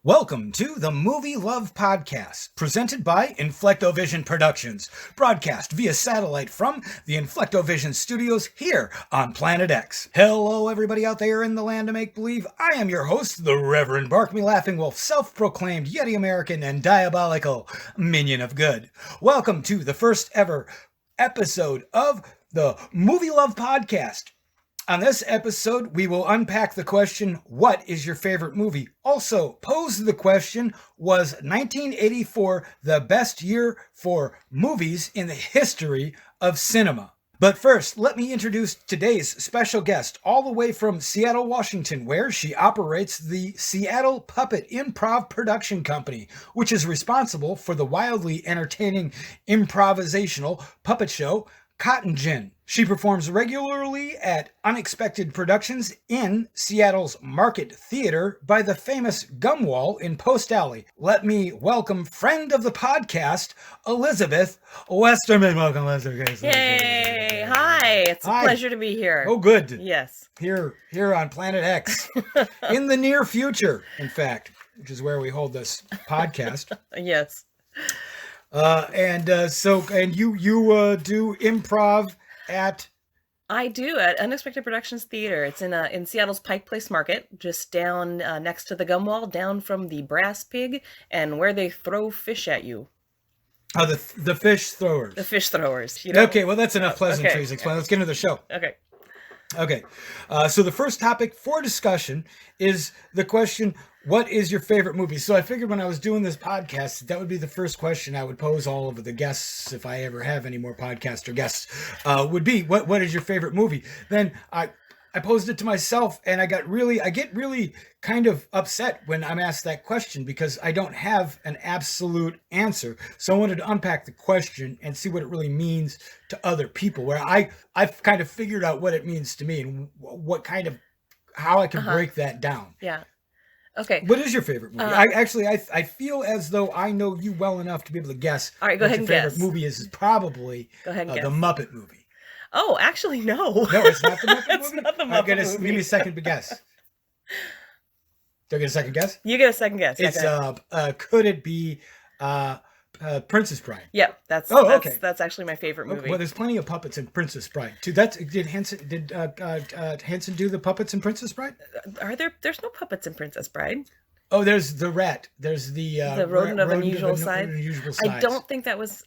Welcome to the Movie Love Podcast, presented by Inflectovision Productions, broadcast via satellite from the Inflectovision studios here on Planet X. Hello, everybody out there in the land of make-believe. I am your host, the Reverend Barkme Laughing Wolf, self-proclaimed Yeti American and diabolical minion of good. Welcome to the first ever episode of the Movie Love Podcast. On this episode, we will unpack the question, what is your favorite movie? Also, pose the question, was 1984 the best year for movies in the history of cinema? But first, let me introduce today's special guest, all the way from Seattle, Washington, where she operates the Seattle Puppet Improv Production Company, which is responsible for the wildly entertaining improvisational puppet show, Cotton Gin. She performs regularly at Unexpected Productions in Seattle's Market Theater by the famous Gum Wall in Post Alley. Let me welcome friend of the podcast, Elizabeth Westermann. Welcome, Elizabeth. Yay! Hi! It's a pleasure to be here. Oh, good. Yes. Here on Planet X. In the near future, in fact, which is where we hold this podcast. Yes. And you do improv at... I do at Unexpected Productions Theater. It's in Seattle's Pike Place Market, just down next to the Gum Wall, down from the Brass Pig, and where they throw fish at you. Oh, the fish throwers. The fish throwers. You know? Okay, well, that's enough pleasantries. Okay. Let's get into the show. Okay. So the first topic for discussion is the question, what is your favorite movie? So I figured when I was doing this podcast, that would be the first question I would pose all of the guests, if I ever have any more podcast or guests, would be, what is your favorite movie? Then I posed it to myself, and I get really kind of upset when I'm asked that question because I don't have an absolute answer. So I wanted to unpack the question and see what it really means to other people, where I've kind of figured out what it means to me and how I can break that down. Yeah. Okay. What is your favorite movie? I feel as though I know you well enough to be able to guess. All right, go ahead and guess. Your favorite movie is probably the Muppet movie. Oh, actually, no. No, it's not the Muppet movie? It's not the Muppet movie. Give me a second to guess. Do I get a second guess? You get a second guess. It's could it be Princess Bride? Yeah, that's actually my favorite movie. Well, there's plenty of puppets in Princess Bride too. Did Henson do the puppets in Princess Bride? There's no puppets in Princess Bride. Oh, there's the rat. There's the rodent of unusual size. I don't think that was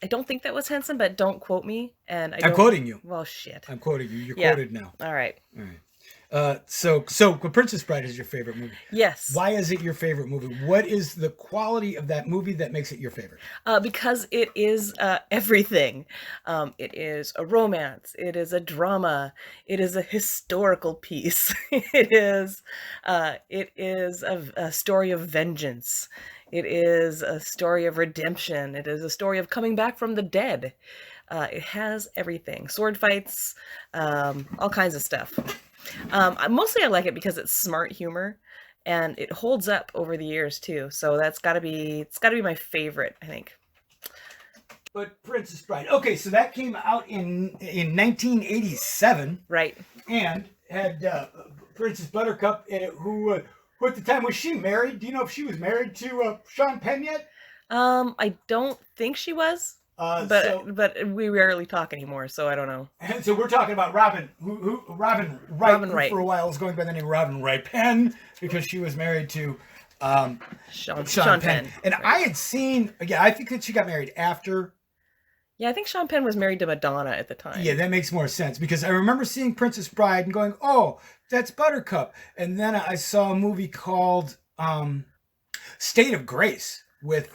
Henson, but don't quote me. And I'm quoting you. Well, shit. I'm quoting you. You're quoted now. All right. So Princess Bride is your favorite movie. Yes. Why is it your favorite movie? What is the quality of that movie that makes it your favorite? Because it is everything. It is a romance. It is a drama. It is a historical piece. It is a story of vengeance. It is a story of redemption. It is a story of coming back from the dead. It has everything. Sword fights, all kinds of stuff. Mostly I like it because it's smart humor and it holds up over the years too. So it's gotta be my favorite, I think. But Princess Bride. Okay, so that came out in 1987. Right. And had Princess Buttercup in it, who at the time, was she married? Do you know if she was married to Sean Penn yet? I don't think she was. But we rarely talk anymore, so I don't know. And so we're talking about Robin Wright, for a while was going by the name Robin Wright Penn because she was married to Sean Penn. And right. I had seen, I think that she got married after. Yeah, I think Sean Penn was married to Madonna at the time. Yeah, that makes more sense because I remember seeing Princess Bride and going, oh, that's Buttercup. And then I saw a movie called State of Grace with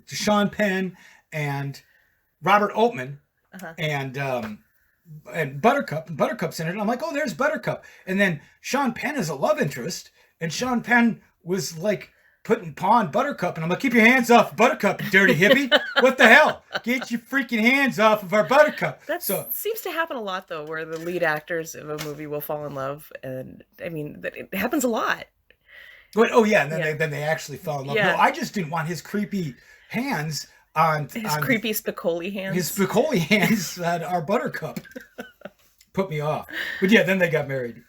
Sean Penn and Robert Altman and Buttercup. And Buttercup's in it. And I'm like, oh, there's Buttercup. And then Sean Penn is a love interest. And Sean Penn was like putting pawn Buttercup. And I'm like, keep your hands off Buttercup, you dirty hippie. What the hell? Get your freaking hands off of our Buttercup. That seems to happen a lot, though, where the lead actors of a movie will fall in love. And I mean, it happens a lot. But, then they actually fell in love. Yeah. No, I just didn't want his creepy hands on creepy Spicoli hands. His Spicoli hands on our Buttercup. Put me off. But yeah, then they got married.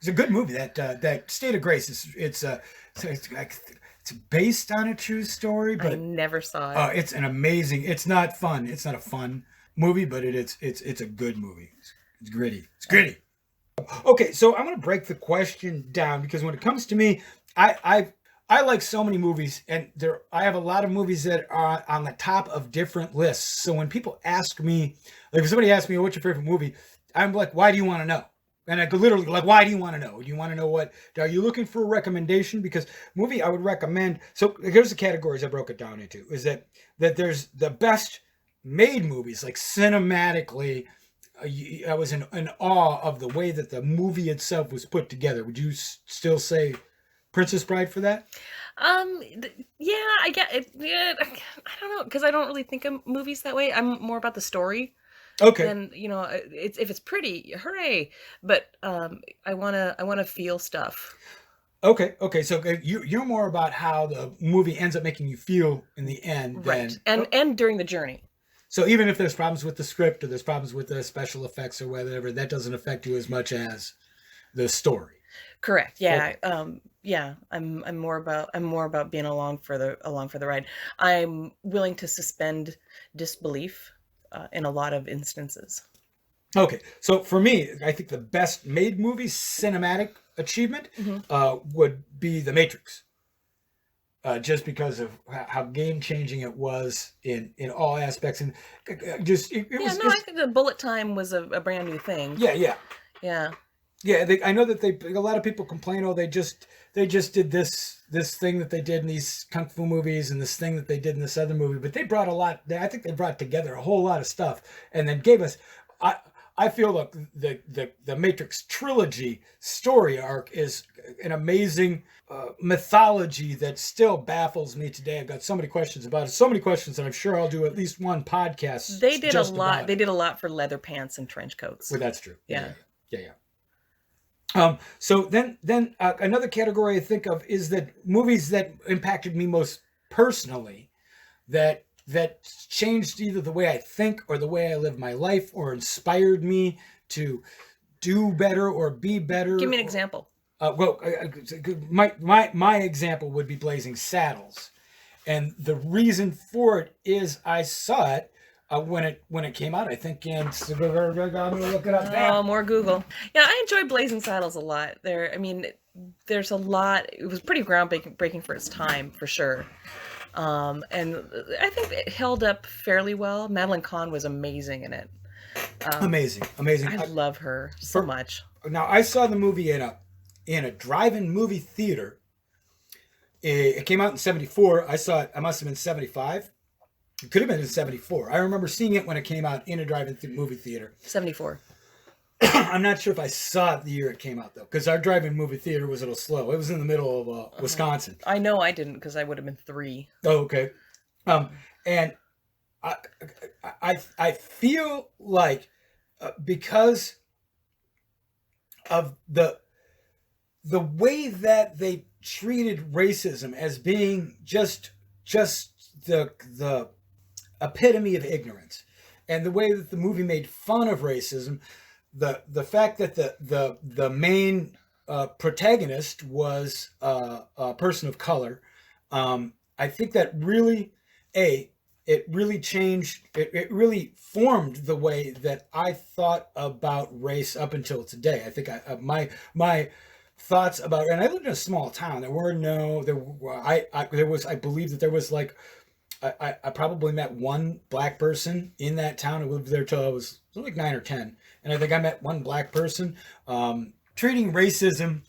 It's a good movie. That State of Grace it's based on a true story, I but never saw it. it's an amazing. It's not fun. It's not a fun movie, but it's a good movie. It's gritty. It's gritty. Okay, so I'm gonna break the question down because when it comes to me, I like so many movies, and I have a lot of movies that are on the top of different lists. So when people ask me, like if somebody asks me, "What's your favorite movie?" I'm like, "Why do you want to know?" And I could literally like, "Why do you want to know? Do you want to know what? Are you looking for a recommendation?" Because movie I would recommend. So here's the categories I broke it down into: is that there's the best made movies, like cinematically. I was in awe of the way that the movie itself was put together. Would you still say Princess Bride for that? Yeah, I get it. Yeah, I don't know because I don't really think of movies that way. I'm more about the story. Okay. And it's if it's pretty, hooray! But I wanna feel stuff. Okay. So you're more about how the movie ends up making you feel in the end Right. than And during the journey. so even if there's problems with the script or there's problems with the special effects or whatever, that doesn't affect you as much as the story. Correct. Yeah. Okay. Yeah. I'm more about being along for the ride. I'm willing to suspend disbelief in a lot of instances. Okay. So for me, I think the best made movie cinematic achievement Hmm. would be The Matrix. Just because of how game changing it was in all aspects, and just it Yeah. was No, I think the bullet time was a brand new thing. yeah. Yeah. Yeah, I know that a lot of people complain. Oh, they just did this thing that they did in these kung fu movies and this thing that they did in this other movie. But they brought a lot. I think they brought together a whole lot of stuff and then gave us. I I feel like the Matrix trilogy story arc is an amazing mythology that still baffles me today. I've got so many questions about it. So many questions that I'm sure I'll do at least one podcast They did a just lot. about They it. did a lot for leather pants and trench coats. Well, that's true. Yeah. Yeah. So then another category I think of is that movies that impacted me most personally, that changed either the way I think or the way I live my life, or inspired me to do better or be better. Give me an example. My example would be Blazing Saddles, and the reason for it is I saw it when it came out. I think I'm gonna look it up Oh, now. more Google. Yeah, I enjoy Blazing Saddles a lot. There's a lot. It was pretty groundbreaking for its time, for sure. And I think it held up fairly well. Madeline Kahn was amazing in it. Amazing. I love her so For- much. Now I saw the movie in a drive-in movie theater. It came out in '74. I saw it. I must have been '75. It could have been in '74. I remember seeing it when it came out in a drive-in movie theater. 74. I'm not sure if I saw it the year it came out though, because our drive-in movie theater was a little slow. It was in the middle of Wisconsin. I know I didn't because I would have been 3. Oh, okay. And I I feel like because of the way that they treated racism as being just the epitome of ignorance, and the way that the movie made fun of racism, the fact that the main protagonist was a person of color, I think that really it really changed, it really formed the way that I thought about race up until today. I think my thoughts about, and I lived in a small town. There were no there were, there was, I believe that there was like I probably met one black person in that town. I lived there till I was like 9 or 10, and I think I met one black person. Treating racism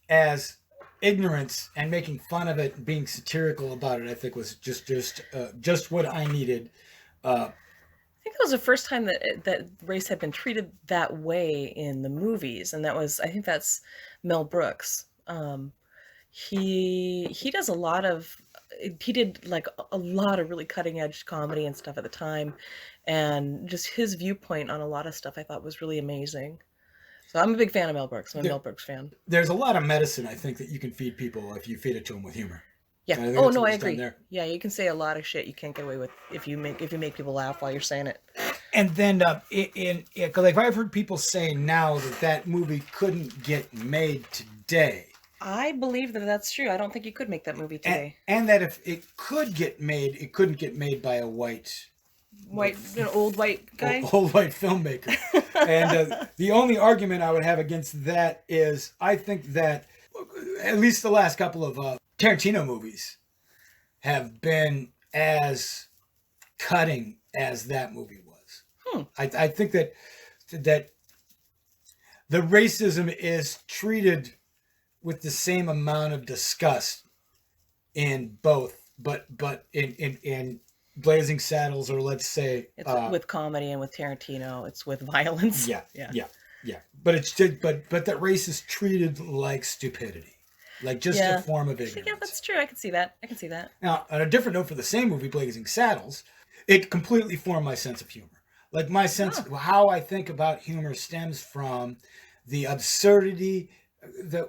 as ignorance and making fun of it and being satirical about it, I think was just what I needed. I think that was the first time that race had been treated that way in the movies, and I think that's Mel Brooks. He does a lot of he did like a lot of really cutting edge comedy and stuff at the time, and just his viewpoint on a lot of stuff I thought was really amazing. So I'm a big fan of Mel Brooks. I'm a There, Mel Brooks fan. there's a lot of medicine I think that you can feed people if you feed it to them with humor. Yeah. And I think Oh that's no, what I was done agree. there. Yeah, you can say a lot of shit you can't get away with if you make people laugh while you're saying it. And then like I've heard people say now that movie couldn't get made today. I believe that that's true. I don't think you could make that movie today. And that if it could get made, it couldn't get made by an old white guy? Old white filmmaker. And the only argument I would have against that is I think that at least the last couple of Tarantino movies have been as cutting as that movie was. I think that the racism is treated with the same amount of disgust in both, but in Blazing Saddles, or let's say it's with comedy, and with Tarantino it's with violence. Yeah. But it's just, but that race is treated like stupidity, like just a form of ignorance. Yeah, that's true. I can see that. Now, on a different note, for the same movie, Blazing Saddles, it completely formed my sense of humor. Like my sense, how I think about humor stems from the absurdity,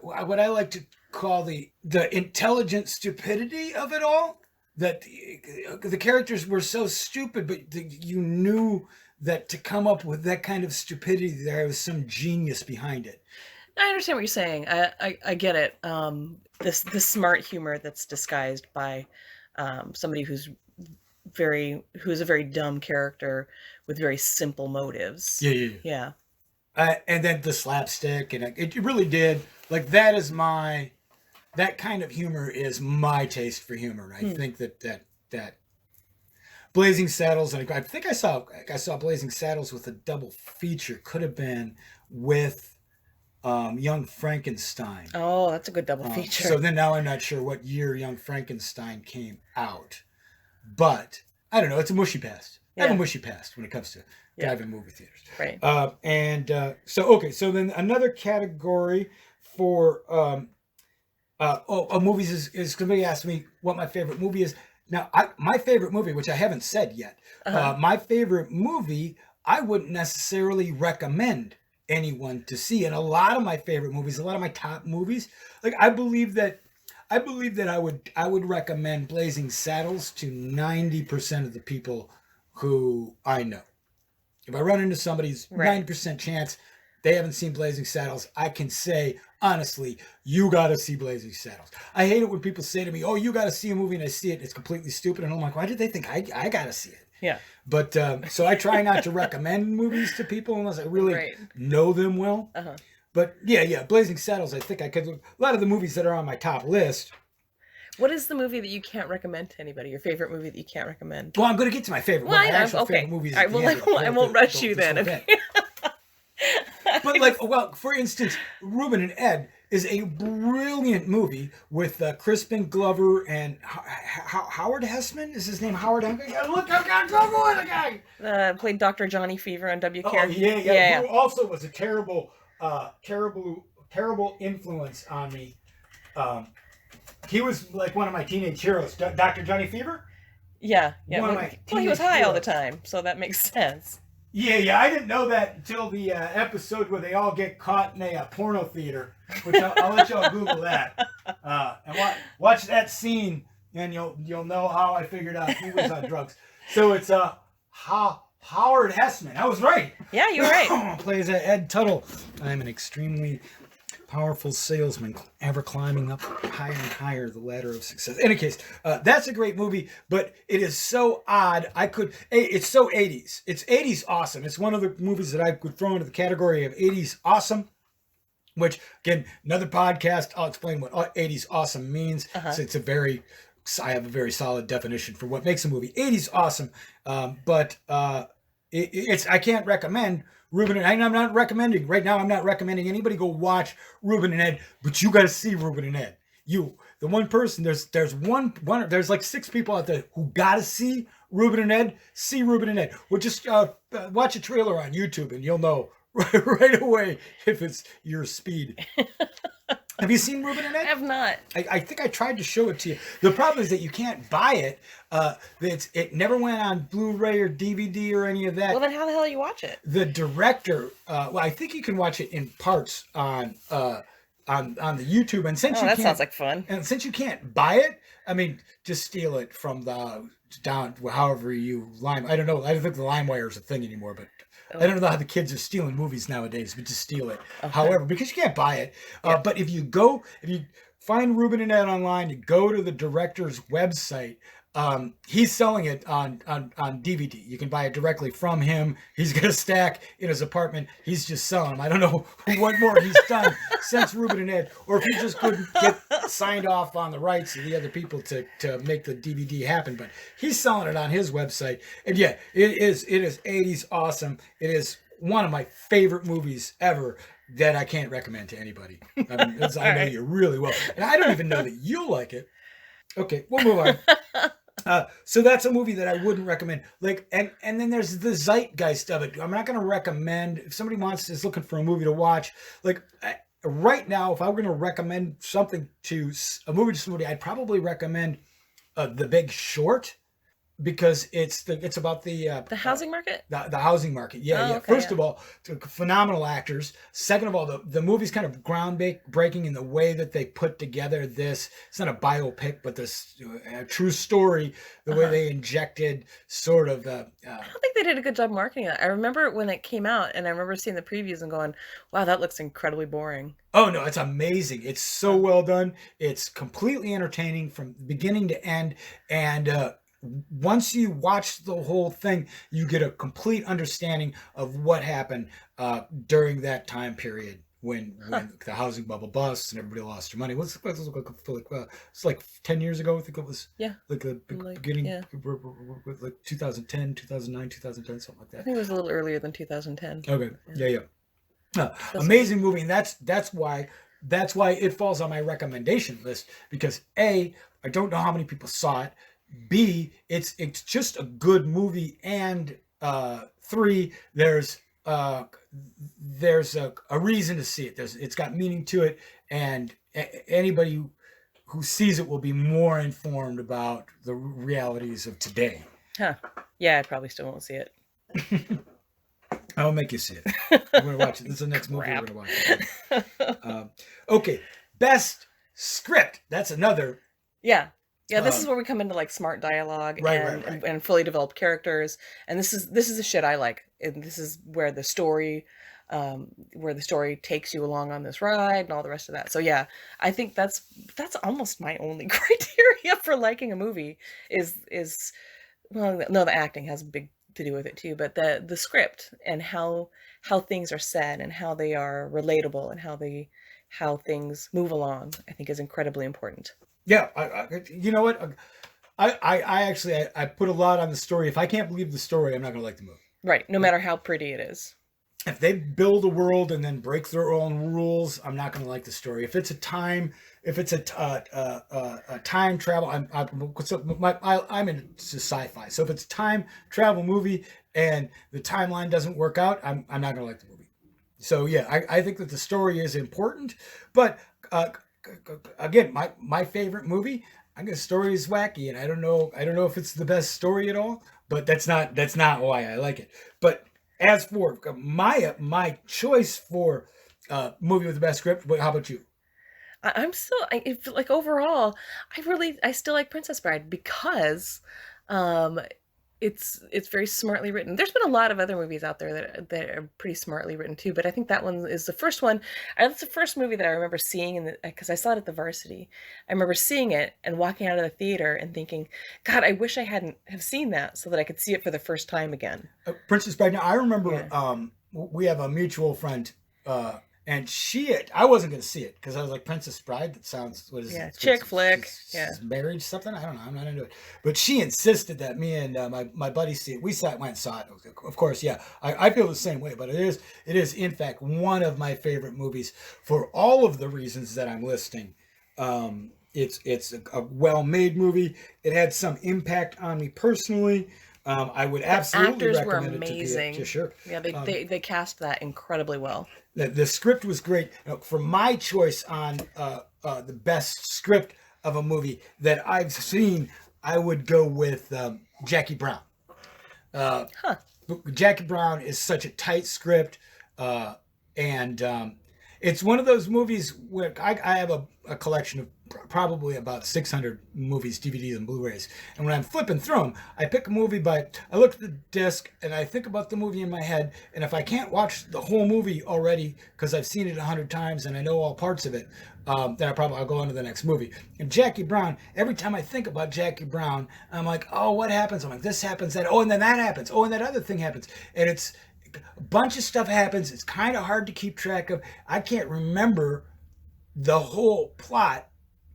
what I like to call the intelligent stupidity of it all. That the characters were so stupid, but you knew that to come up with that kind of stupidity, there was some genius behind it. I understand what you're saying. I get it. This smart humor that's disguised by somebody who's a very dumb character with very simple motives. Yeah. And then the slapstick, and it really did. Like that kind of humor is my taste for humor. I think that Blazing Saddles, and I think I saw Blazing Saddles with a double feature. Could have been with Young Frankenstein. Oh, that's a good double feature. So then now I'm not sure what year Young Frankenstein came out, but I don't know. It's a mushy past. I have a mushy past when it comes to driving movie theaters. Right. So then another category for movies is somebody asked me what my favorite movie is. Now, my favorite movie, which I haven't said yet, my favorite movie, I wouldn't necessarily recommend anyone to see. And a lot of my favorite movies, a lot of my top movies, like I believe that I would recommend Blazing Saddles to 90% of the people who I know. If I run into somebody's 90% chance they haven't seen Blazing Saddles, I can say, honestly, you got to see Blazing Saddles. I hate it when people say to me, oh, you got to see a movie, and I see it, it's completely stupid. And I'm like, why did they think I got to see it? Yeah. But so I try not to recommend movies to people unless I really know them well. But yeah, Blazing Saddles, I think I could. A lot of the movies that are on my top list. What is the movie that you can't recommend to anybody? Your favorite movie that you can't recommend? Well, I'm going to get to my favorite. Well, favorite movies. All right, well, I won't rush you then. Okay. But for instance, Ruben and Ed is a brilliant movie with Crispin Glover and Howard Hessman. Is his name Howard? Look, I got Google it again. Played Dr. Johnny Fever on WCare. Oh, yeah. Who also was a terrible influence on me. He was like one of my teenage heroes. Dr. Johnny Fever? Yeah. Well, he was high all the time, so that makes sense. Yeah. I didn't know that until the episode where they all get caught in a porno theater, which I'll let y'all Google that. And watch that scene, and you'll know how I figured out he was on drugs. So it's Howard Hessman. I was right. Yeah, you're right. Plays Ed Tuttle. I'm an extremely powerful salesman, ever climbing up higher and higher the ladder of success. In any case, that's a great movie, but it is so odd. It's so 80s. It's 80s awesome. It's one of the movies that I could throw into the category of 80s awesome, which, again, another podcast, I'll explain what 80s awesome means. So I have a very solid definition for what makes a movie 80s awesome, but I can't recommend Ruben and Ed. I'm not recommending right now. I'm not recommending anybody go watch Ruben and Ed, but you got to see Ruben and Ed. The one person, there's like 6 people out there who got to see Ruben and Ed. See Ruben and Ed. Well, just watch a trailer on YouTube and you'll know right away if it's your speed. Have you seen Ruben and Ed? I have not. I think I tried to show it to you. The problem is that you can't buy it. It never went on Blu-ray or DVD or any of that. Well, then how the hell do you watch it? The director, I think you can watch it in parts on the YouTube. And since that sounds like fun. And since you can't buy it, I mean, just steal it from the down, however you lime. I don't know. I don't think the LimeWire is a thing anymore, but Oh. I don't know how the kids are stealing movies nowadays. But just steal it. Okay. However, because you can't buy it. But if you find Ruben and Ed online, you go to the director's website. He's selling it on DVD. You can buy it directly from him. He's got a stack in his apartment. He's just selling them. I don't know what more he's done since Ruben and Ed, or if he just couldn't get signed off on the rights of the other people to make the DVD happen. But he's selling it on his website. And yeah, it is 80s awesome. It is one of my favorite movies ever that I can't recommend to anybody. I mean, I know you really will. And I don't even know that you'll like it. Okay, we'll move on. So that's a movie that I wouldn't recommend. Like, and then there's the zeitgeist of it. I'm not going to recommend, if somebody is looking for a movie to watch, like right now, if I were going to recommend a movie to somebody, I'd probably recommend The Big Short, because it's about the housing market. The housing market. Yeah, yeah. Okay, First of all, phenomenal actors. Second of all, the movie's kind of groundbreaking in the way that they put together this. It's not a biopic, but this a true story. The way they injected sort of. I don't think they did a good job marketing it. I remember when it came out, and I remember seeing the previews and going, "Wow, that looks incredibly boring." Oh no, it's amazing. It's so well done. It's completely entertaining from beginning to end, and once you watch the whole thing, you get a complete understanding of what happened during that time period when the housing bubble busts and everybody lost their money. It's like 10 years ago. I think it was like the beginning, like 2010, 2009, 2010, something like that. I think it was a little earlier than 2010. Okay, yeah. Amazing movie, and that's why it falls on my recommendation list, because A, I don't know how many people saw it. B, it's just a good movie, and 3, there's a reason to see it. It's got meaning to it, and anybody who sees it will be more informed about the realities of today. Huh? Yeah, I probably still won't see it. I'll make you see it. We're gonna watch it. This is the next movie we're gonna watch. Okay, best script. That's another. Yeah, this is where we come into like smart dialogue right. and fully developed characters, and this is the shit I like. And this is where the story takes you along on this ride and all the rest of that. So yeah, I think that's almost my only criteria for liking a movie is well, no, the acting has a big to do with it too, but the script and how things are said and how they are relatable and how things move along, I think is incredibly important. Yeah, you know what? I actually put a lot on the story. If I can't believe the story, I'm not going to like the movie. Right, no matter how pretty it is. If they build a world and then break their own rules, I'm not going to like the story. If it's a time travel, I'm into sci-fi. So if it's a time travel movie and the timeline doesn't work out, I'm not going to like the movie. So yeah, I think that the story is important, but. Again, my favorite movie. I guess story is wacky, and I don't know if it's the best story at all. But that's not why I like it. But as for my choice for movie with the best script, how about you? I'm still like overall, I still like Princess Bride because it's very smartly written. There's been a lot of other movies out there that are pretty smartly written too, but I think that one is the first one. It's the first movie that I remember seeing because I saw it at the Varsity. I remember seeing it and walking out of the theater and thinking, God, I wish I hadn't have seen that so that I could see it for the first time again. Princess Bride. Now I remember we have a mutual friend. And I wasn't going to see it because I was like, Princess Bride, that sounds, what is it? Chick flick. She's married, something? I don't know. I'm not into it. But she insisted that me and my buddy see it. We went and saw it. Of course, yeah. I feel the same way, but it is in fact one of my favorite movies for all of the reasons that I'm listing. It's a well-made movie. It had some impact on me personally. I would absolutely recommend it to amazing. Sure. Yeah, they cast that incredibly well. The script was great. For my choice on the best script of a movie that I've seen, I would go with Jackie Brown. Jackie Brown is such a tight script, and It's one of those movies where I have a collection of probably about 600 movies, DVDs, and Blu-rays. And when I'm flipping through them, I pick a movie, but I look at the disc and I think about the movie in my head. And if I can't watch the whole movie already because I've seen it 100 times and I know all parts of it, then I'll go on to the next movie. And Jackie Brown, every time I think about Jackie Brown, I'm like, oh, what happens? I'm like, this happens, that, oh, and then that happens. Oh, and that other thing happens. And it's a bunch of stuff happens. It's kind of hard to keep track of. I can't remember the whole plot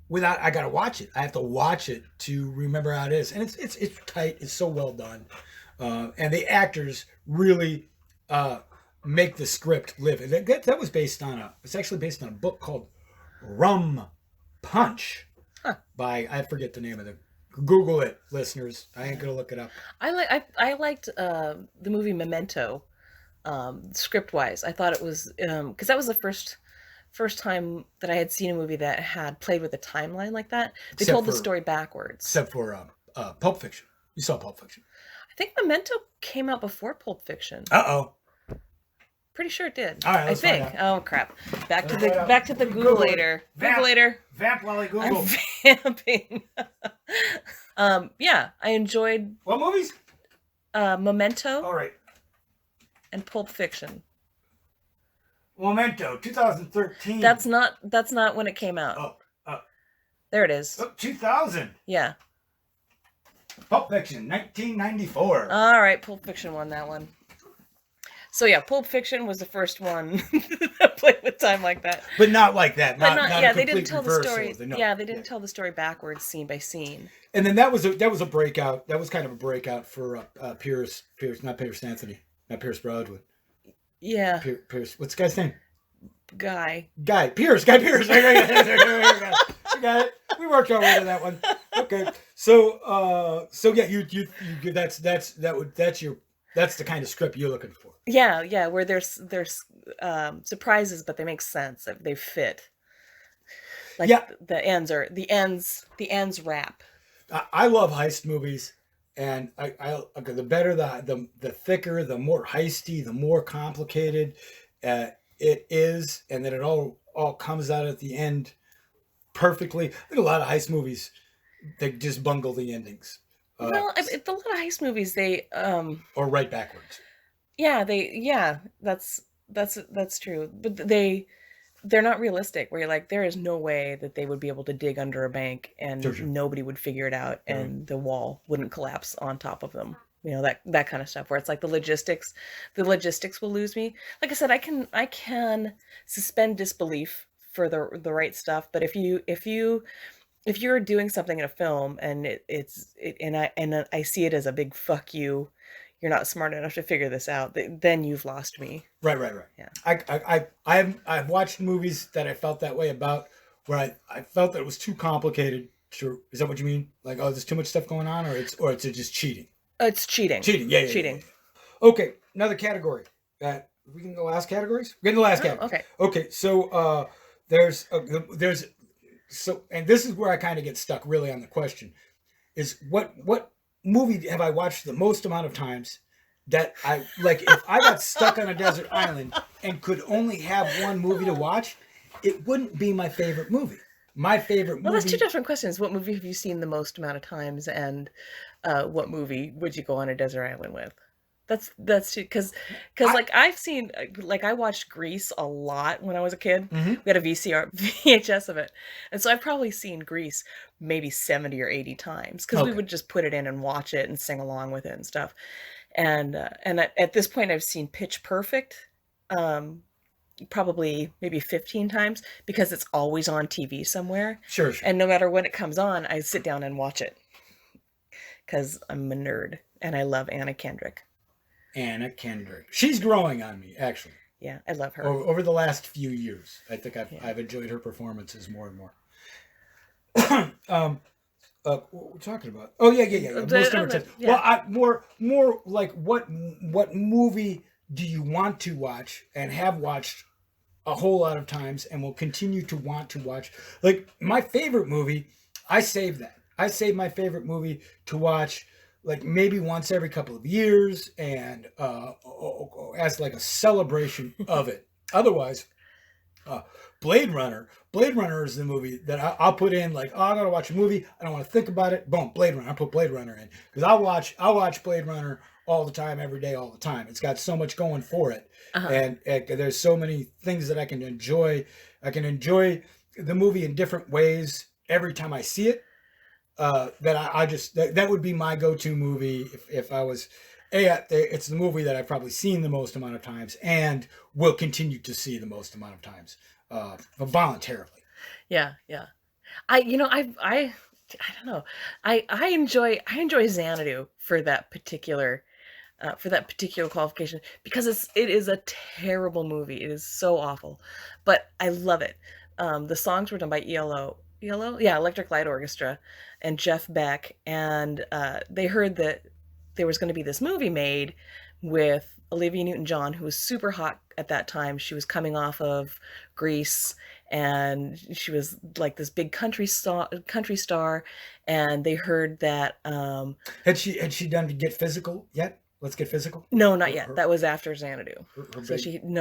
without, I gotta watch it. I have to watch it to remember how it is. And it's tight. It's so well done. And the actors really make the script live. That was it's actually based on a book called Rum Punch by, I forget the name of it. Google it, listeners. I ain't gonna look it up. I liked the movie Memento, script wise. I thought it was because that was the first time that I had seen a movie that had played with a timeline like that. They told the story backwards. Except for Pulp Fiction. You saw Pulp Fiction. I think Memento came out before Pulp Fiction. Uh-oh. Pretty sure it did. All right, I think. Oh crap! Back to the Google later. Google later. Vamp while I Google. I'm vamping. Yeah, I enjoyed. What movies? Memento. All right. And Pulp Fiction. Memento, 2013. That's not when it came out. Oh. There it is. 2000. Yeah. Pulp Fiction, 1994. All right, Pulp Fiction won that one. So yeah, Pulp Fiction was the first one that played with time like that. But not like that. Not yeah, a they didn't complete tell the reversal. story. They didn't Yeah. tell the story backwards, scene by scene. And then that was a breakout. That was kind of a breakout for Pierce, not Pierce Anthony, not Pierce Broadwood. Yeah. Pierce. What's the guy's name? Guy Pierce. I got it. We worked our way to that one. Okay. So yeah, you that's the kind of script you're looking for. Yeah, where there's surprises, but they make sense. They fit. Like the ends wrap. I love heist movies, and the better the thicker, the more heisty, the more complicated it is, and then it all comes out at the end perfectly. I think a lot of heist movies, they just bungle the endings. Well, a lot of heist movies, they or right backwards. Yeah, that's true. But they're not realistic. Where you're like, there is no way that they would be able to dig under a bank and Sure. nobody would figure it out, and the wall wouldn't collapse on top of them. You know, that kind of stuff. Where it's like the logistics will lose me. Like I said, I can suspend disbelief for the right stuff. But if you're doing something in a film and I see it as a big fuck you, you're not smart enough to figure this out, then you've lost me. Right. Yeah. I've watched movies that I felt that way about, where I felt that it was too complicated. Sure, is that what you mean? Like, oh, there's too much stuff going on, or it's just cheating. It's cheating. Yeah. Cheating. Yeah. Okay, another category. We can go last categories. We're in the last category. Okay. So there's so, and this is where I kind of get stuck really on the question, is what movie have I watched the most amount of times that I like? If I got stuck on a desert island and could only have one movie to watch, it wouldn't be my favorite movie. My favorite movie. Well, that's two different questions. What movie have you seen the most amount of times, and what movie would you go on a desert island with? That's true, because like I've seen, like I watched Grease a lot when I was a kid. Mm-hmm. We had a VHS of it, and so I've probably seen Grease maybe 70 or 80 times, because we would just put it in and watch it and sing along with it and stuff. And at this point, I've seen Pitch Perfect, probably maybe 15 times, because it's always on TV somewhere. Sure. And no matter when it comes on, I sit down and watch it, because I'm a nerd and I love Anna Kendrick. She's growing on me, actually. Yeah, I love her. Over the last few years, I think I've enjoyed her performances more and more. What we're talking about? Oh yeah. Most number 10. Yeah. Well, more like what movie do you want to watch and have watched a whole lot of times and will continue to want to watch? Like my favorite movie, I save that. I save my favorite movie to watch like maybe once every couple of years, and as like a celebration of it. Otherwise, Blade Runner. Blade Runner is the movie that I'll put in like, oh, I'm gonna watch a movie. I don't want to think about it. Boom, Blade Runner. I put Blade Runner in because I'll watch Blade Runner all the time, every day, all the time. It's got so much going for it, and there's so many things that I can enjoy. I can enjoy the movie in different ways every time I see it. That I just that would be my go-to movie if I was. It's the movie that I've probably seen the most amount of times and will continue to see the most amount of times, voluntarily. Yeah. I don't know. I enjoy Xanadu for that particular qualification because it is a terrible movie. It is so awful, but I love it. The songs were done by ELO, yeah, Electric Light Orchestra, and Jeff Beck, and they heard that there was going to be this movie made with Olivia Newton-John, who was super hot at that time. She was coming off of Grease, and she was like this big country star, and they heard that had she done To Get Physical yet? Let's Get Physical? No, not yet. That was after Xanadu. So she hadn't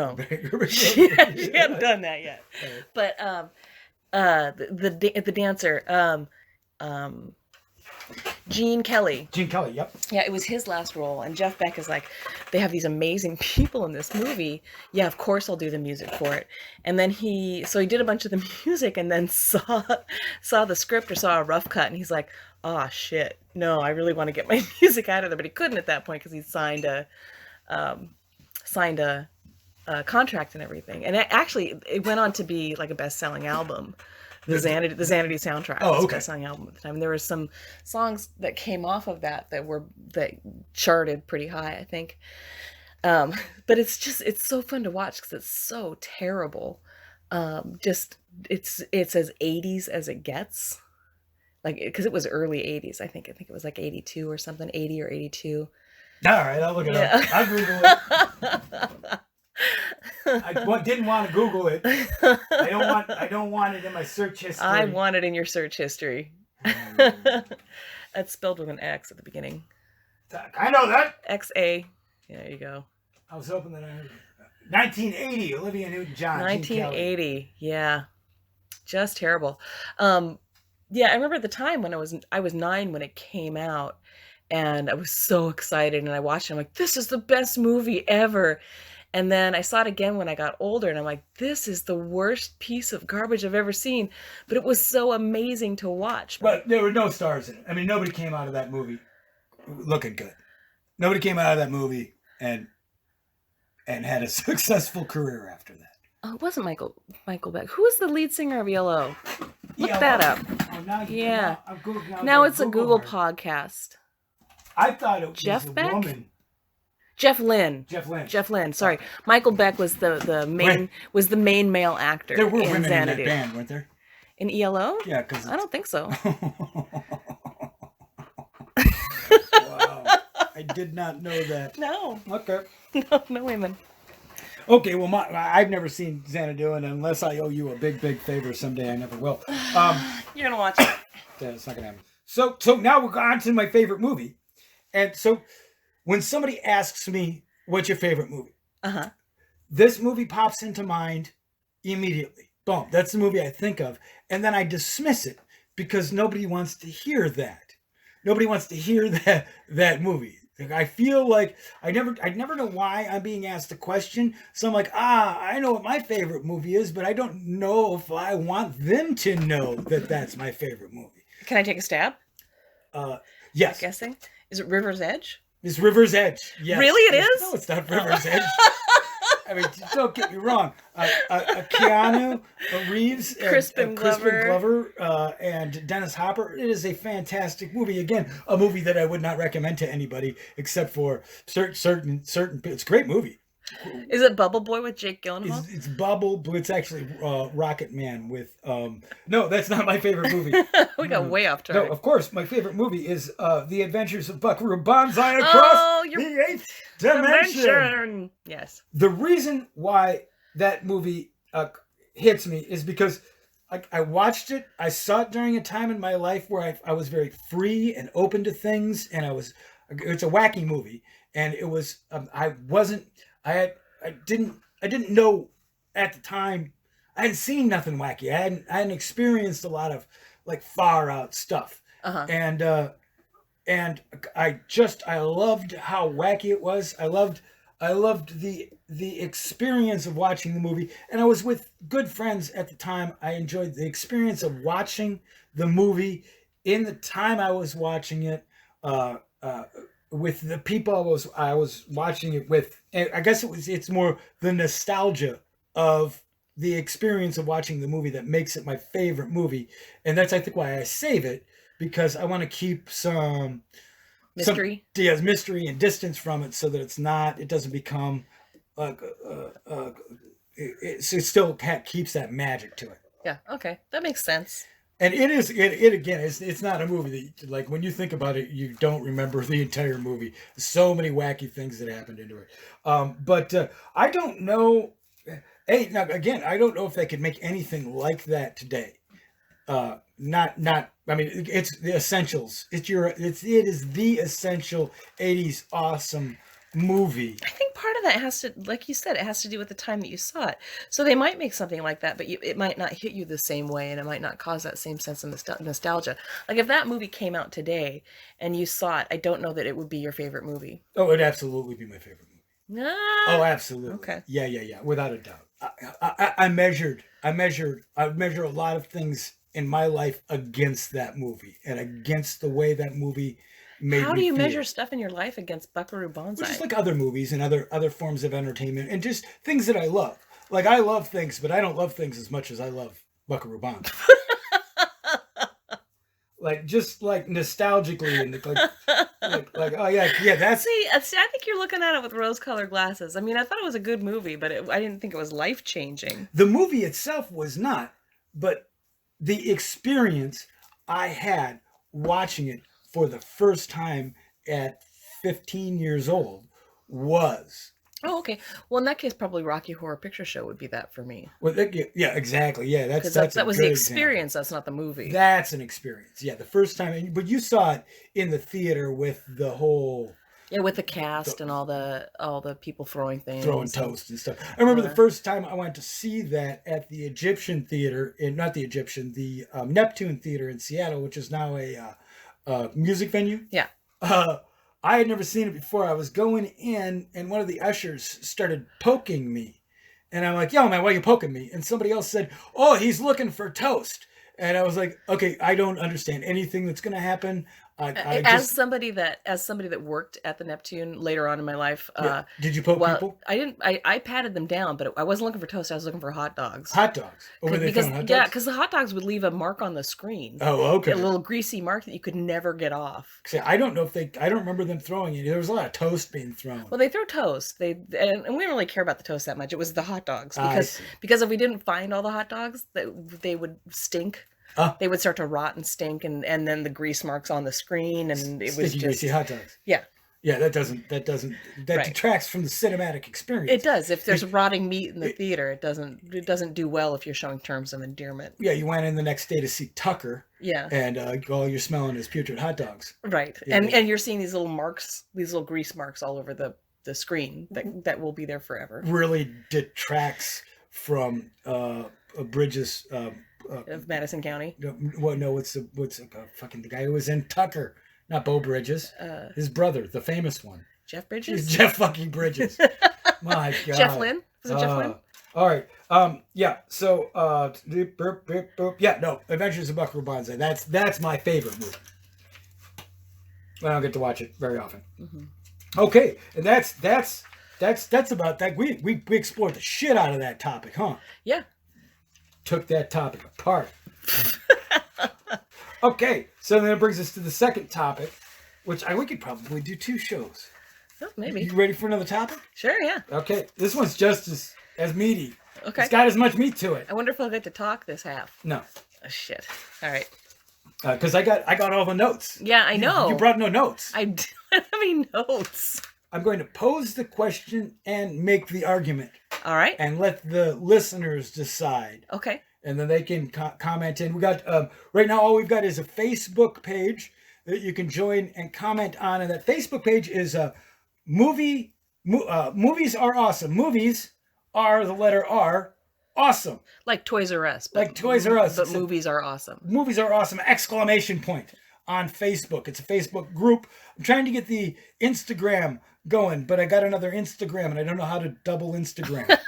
done that yet. But the dancer, Gene Kelly. Gene Kelly, yep. Yeah, it was his last role. And Jeff Beck is like, they have these amazing people in this movie. Yeah, of course I'll do the music for it. And then he did a bunch of the music and then saw the script or saw a rough cut. And he's like, oh, shit. No, I really want to get my music out of there. But he couldn't at that point because he signed a contract and everything. And it went on to be like a best-selling album. The Xanadu soundtrack. Oh, okay. Best-selling album at the time. And there were some songs that came off of that charted pretty high, I think. But it's so fun to watch because it's so terrible. It's as 80s as it gets. Like, because it was early 80s, I think. I think it was like 82 or something, 80 or 82. All right, I'll look it up. I'll Google it. I didn't want to Google it. I don't want it in my search history. I want it in your search history. That's spelled with an X at the beginning. I know that. XA. Yeah, there you go. I was hoping that 1980, Olivia Newton-John. 1980, yeah. Just terrible. Yeah, I remember at the time when I was 9 when it came out, and I was so excited, and I watched it. I'm like, this is the best movie ever. And then I saw it again when I got older, and I'm like, this is the worst piece of garbage I've ever seen. But it was so amazing to watch. But there were no stars in it. I mean, nobody came out of that movie looking good. Nobody came out of that movie and had a successful career after that. Oh, it wasn't Michael Beck. Who was the lead singer of ELO? Look that up. Now it's a Google podcast. I thought it was Jeff Beck? Woman. Jeff Lynne. Sorry, Michael Beck was the main male actor. There were women Xanadu. in that band, weren't there? In ELO? Yeah, because I don't think so. Wow, I did not know that. No. Okay. No women. Okay, well, I've never seen Xanadu, and unless I owe you a big favor someday, I never will. You're gonna watch it. Yeah, it's not gonna happen. So now we're on to my favorite movie, and so when somebody asks me, "What's your favorite movie?" This movie pops into mind immediately. Boom, that's the movie I think of, and then I dismiss it because nobody wants to hear that. Nobody wants to hear that movie. I feel like I never know why I'm being asked the question. So I'm like, I know what my favorite movie is, but I don't know if I want them to know that that's my favorite movie. Can I take a stab? Yes. I'm guessing. Is it River's Edge? It's River's Edge. Yes. Really, it is? No, it's not River's Edge. I mean, don't get me wrong. Keanu Reeves, Crispin Glover, and Dennis Hopper. It is a fantastic movie. Again, a movie that I would not recommend to anybody except for certain. It's a great movie. Is it Bubble Boy with Jake Gyllenhaal? It's Bubble, but it's actually Rocket Man with. No, that's not my favorite movie. We got way off track. No, of course, my favorite movie is The Adventures of Buckaroo Banzai across the 8th dimension. Yes. The reason why that movie hits me is because I watched it. I saw it during a time in my life where I was very free and open to things, and it's a wacky movie, and it was I didn't know at the time. I hadn't seen nothing wacky. I hadn't experienced a lot of like far out stuff. Uh-huh. And I loved how wacky it was. I loved the experience of watching the movie, and I was with good friends at the time. I enjoyed the experience of watching the movie in the time I was watching it, uh, uh, with the people I was watching it with. And I guess it's more the nostalgia of the experience of watching the movie that makes it my favorite movie, and that's I think why I save it, because I want to keep Mystery. mystery and distance from it, so that it doesn't become it still keeps that magic to it. Yeah. Okay. That makes sense. And it again, it's not a movie that, like, when you think about it, you don't remember the entire movie. So many wacky things that happened into it. But I don't know. Hey, now again, I don't know if they could make anything like that today. Not. I mean, it's the essentials. It is the essential '80s awesome movie. I think part of that has to, like you said, it has to do with the time that you saw it. So they might make something like that, but it might not hit you the same way, and it might not cause that same sense of nostalgia. Like if that movie came out today and you saw it, I don't know that it would be your favorite movie. Oh, it'd absolutely be my favorite movie. Ah, Oh, absolutely. okay. Yeah, without a doubt. I measure a lot of things in my life against that movie and against the way that movie made How me do you feel. measure stuff in your life against Buckaroo Banzai? Well, just like other movies and other forms of entertainment and just things that I love. Like I love things, but I don't love things as much as I love Buckaroo Banzai. Like just like nostalgically and like oh yeah that's. See, I think you're looking at it with rose-colored glasses. I mean, I thought it was a good movie, but I didn't think it was life-changing. The movie itself was not, but the experience I had watching it for the first time at 15 years old was. Oh, okay. Well, in that case, probably Rocky Horror Picture Show would be that for me. Well, yeah, exactly. Yeah, Because that's that a was good the example. experience. That's not the movie. That's an experience. Yeah, the first time, but you saw it in the theater with the whole. Yeah, with the cast and all the people throwing things, throwing toast and stuff. I remember the first time I went to see that at the Egyptian Theater, the Neptune Theater in Seattle, which is now a music venue. Yeah. I had never seen it before. I was going in, and one of the ushers started poking me. And I'm like, yo, man, why are you poking me? And somebody else said, oh, he's looking for toast. And I was like, okay, I don't understand anything that's going to happen. As somebody that worked at the Neptune later on in my life, did you poke people? I didn't. I patted them down, but I wasn't looking for toast. I was looking for hot dogs. Hot dogs. Oh, were they throwing hot dogs? Yeah, because the hot dogs would leave a mark on the screen. Oh, okay. A little greasy mark that you could never get off. See, I don't remember them throwing it. There was a lot of toast being thrown. Well, they throw toast. And we didn't really care about the toast that much. It was the hot dogs I because if we didn't find all the hot dogs, they would stink. They would start to rot and stink, and then the grease marks on the screen, and it was just greasy hot dogs. Yeah. Yeah, that detracts from the cinematic experience. It does. If there's rotting meat in the theater, it doesn't do well if you're showing terms of endearment. Yeah, you went in the next day to see Tucker. Yeah. And all you're smelling is putrid hot dogs. Right. Yeah, and you're seeing these little marks, these little grease marks all over the screen that will be there forever. Really detracts from Bridges. Of Madison County. Well, no, what's fucking the guy who was in Tucker? Not Bo Bridges. His brother, the famous one. Jeff Bridges? Jeff fucking Bridges. My God. Jeff Lynne? Was it Jeff Lynne? All right. Yeah. So, yeah. No. Adventures of Buckaroo Banzai. That's my favorite movie. I don't get to watch it very often. Mm-hmm. Okay, and that's about that. We explored the shit out of that topic, huh? Yeah. Took that topic apart. Okay, so then it brings us to the second topic, which we could probably do 2 shows. Oh, maybe. You ready for another topic? Sure, yeah. Okay, this one's just as meaty. Okay. It's got as much meat to it. I wonder if I'll get to talk this half. No. Oh, shit. All right. Because I got all the notes. Yeah, I know. You brought no notes. I don't have any notes. I'm going to pose the question and make the argument. All right. And let the listeners decide. Okay. And then they can comment in. We got right now. All we've got is a Facebook page that you can join and comment on, and that Facebook page is movies are awesome. Movies are the letter R, awesome. Like Toys R Us. Like Toys R Us. But movies are awesome. Movies are awesome! Exclamation point on Facebook. It's a Facebook group. I'm trying to get the Instagram going, but I got another Instagram and I don't know how to double Instagram.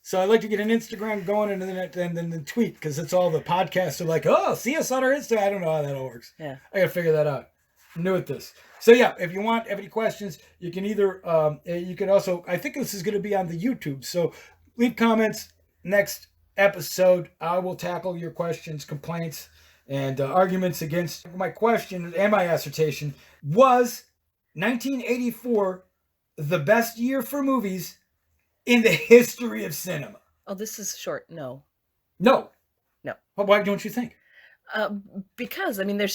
So I'd like to get an Instagram going and then the tweet, because it's all the podcasts are like, oh, see us on our Instagram. I don't know how that all works. Yeah. I got to figure that out. I'm new at this. So yeah, if you have any questions, you can either, you can also, I think this is going to be on the YouTube. So leave comments. Next episode, I will tackle your questions, complaints, and arguments against my question and my assertion. Was 1984 the best year for movies in the history of cinema? Oh, this is short. No. No. No. Well, why don't you think? Because I mean, there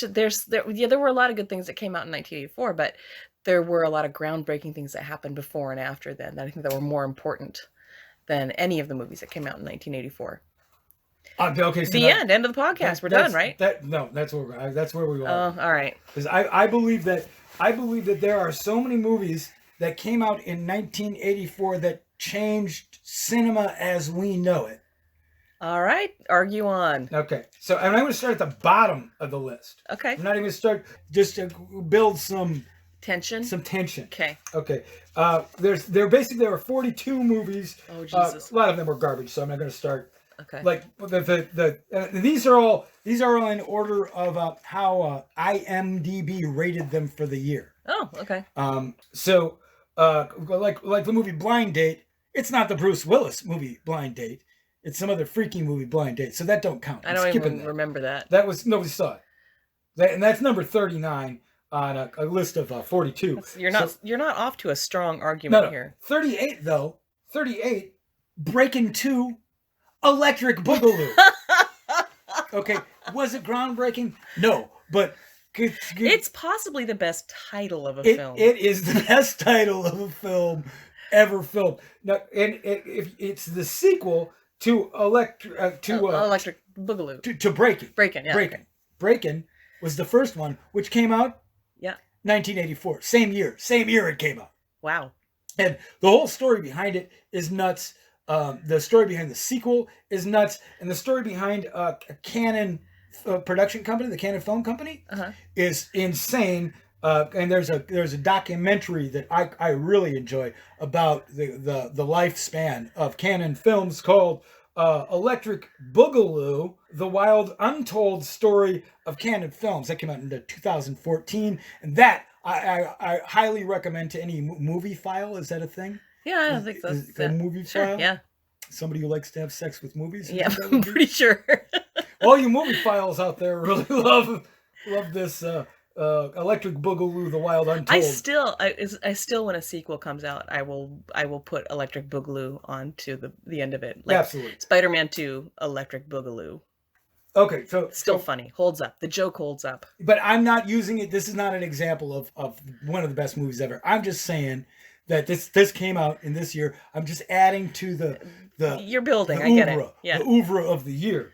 were a lot of good things that came out in 1984, but there were a lot of groundbreaking things that happened before and after then that I think that were more important than any of the movies that came out in 1984. Okay. So end of the podcast. We're done, right? That's where we are. Oh, all right. Because I believe that there are so many movies that came out in 1984 that changed cinema as we know it. All right, argue on. Okay, so I'm going to start at the bottom of the list. Okay. I'm not even going to start, just to build some tension. Okay. Okay. There were 42 movies. Oh Jesus. A lot of them were garbage, so I'm not going to start. Okay. Like these are all in order of how IMDb rated them for the year. Oh, okay. So like the movie Blind Date, it's not the Bruce Willis movie Blind Date. It's some other freaky movie, Blind Date. So that don't count. I don't even remember that. That was, nobody saw it. And that's number 39 on a list of 42. You're not off to a strong argument here. 38 though. 38, Breaking 2, Electric Boogaloo. Okay, was it groundbreaking? No, but it's possibly the best title of a film. It is the best title of a film ever filmed. Now, and it's the sequel to Electric Boogaloo. To Breaking. Breaking, yeah. Breaking. Okay. Breaking was the first one, which came out 1984. Same year it came out. Wow. And the whole story behind it is nuts. The story behind the sequel is nuts. And the story behind a Canon production company, the Canon Film Company, is insane. And there's a documentary that I really enjoy about the lifespan of Canon films called Electric Boogaloo, The Wild Untold Story of Canon Films. That came out in 2014. And that I highly recommend to any movie file. Is that a thing? Yeah, I think so. A movie file? Yeah. Somebody who likes to have sex with movies? Yeah, I'm pretty sure. All you movie files out there really love this Electric Boogaloo, The Wild Untold. I still, when a sequel comes out, I will put Electric Boogaloo onto the end of it. Like absolutely. Spider-Man 2, Electric Boogaloo. Okay, so still funny, holds up. The joke holds up. But I'm not using it. This is not an example of one of the best movies ever. I'm just saying that this came out in this year. I'm just adding to the you're building. I get it. Yeah. The oeuvre of the year.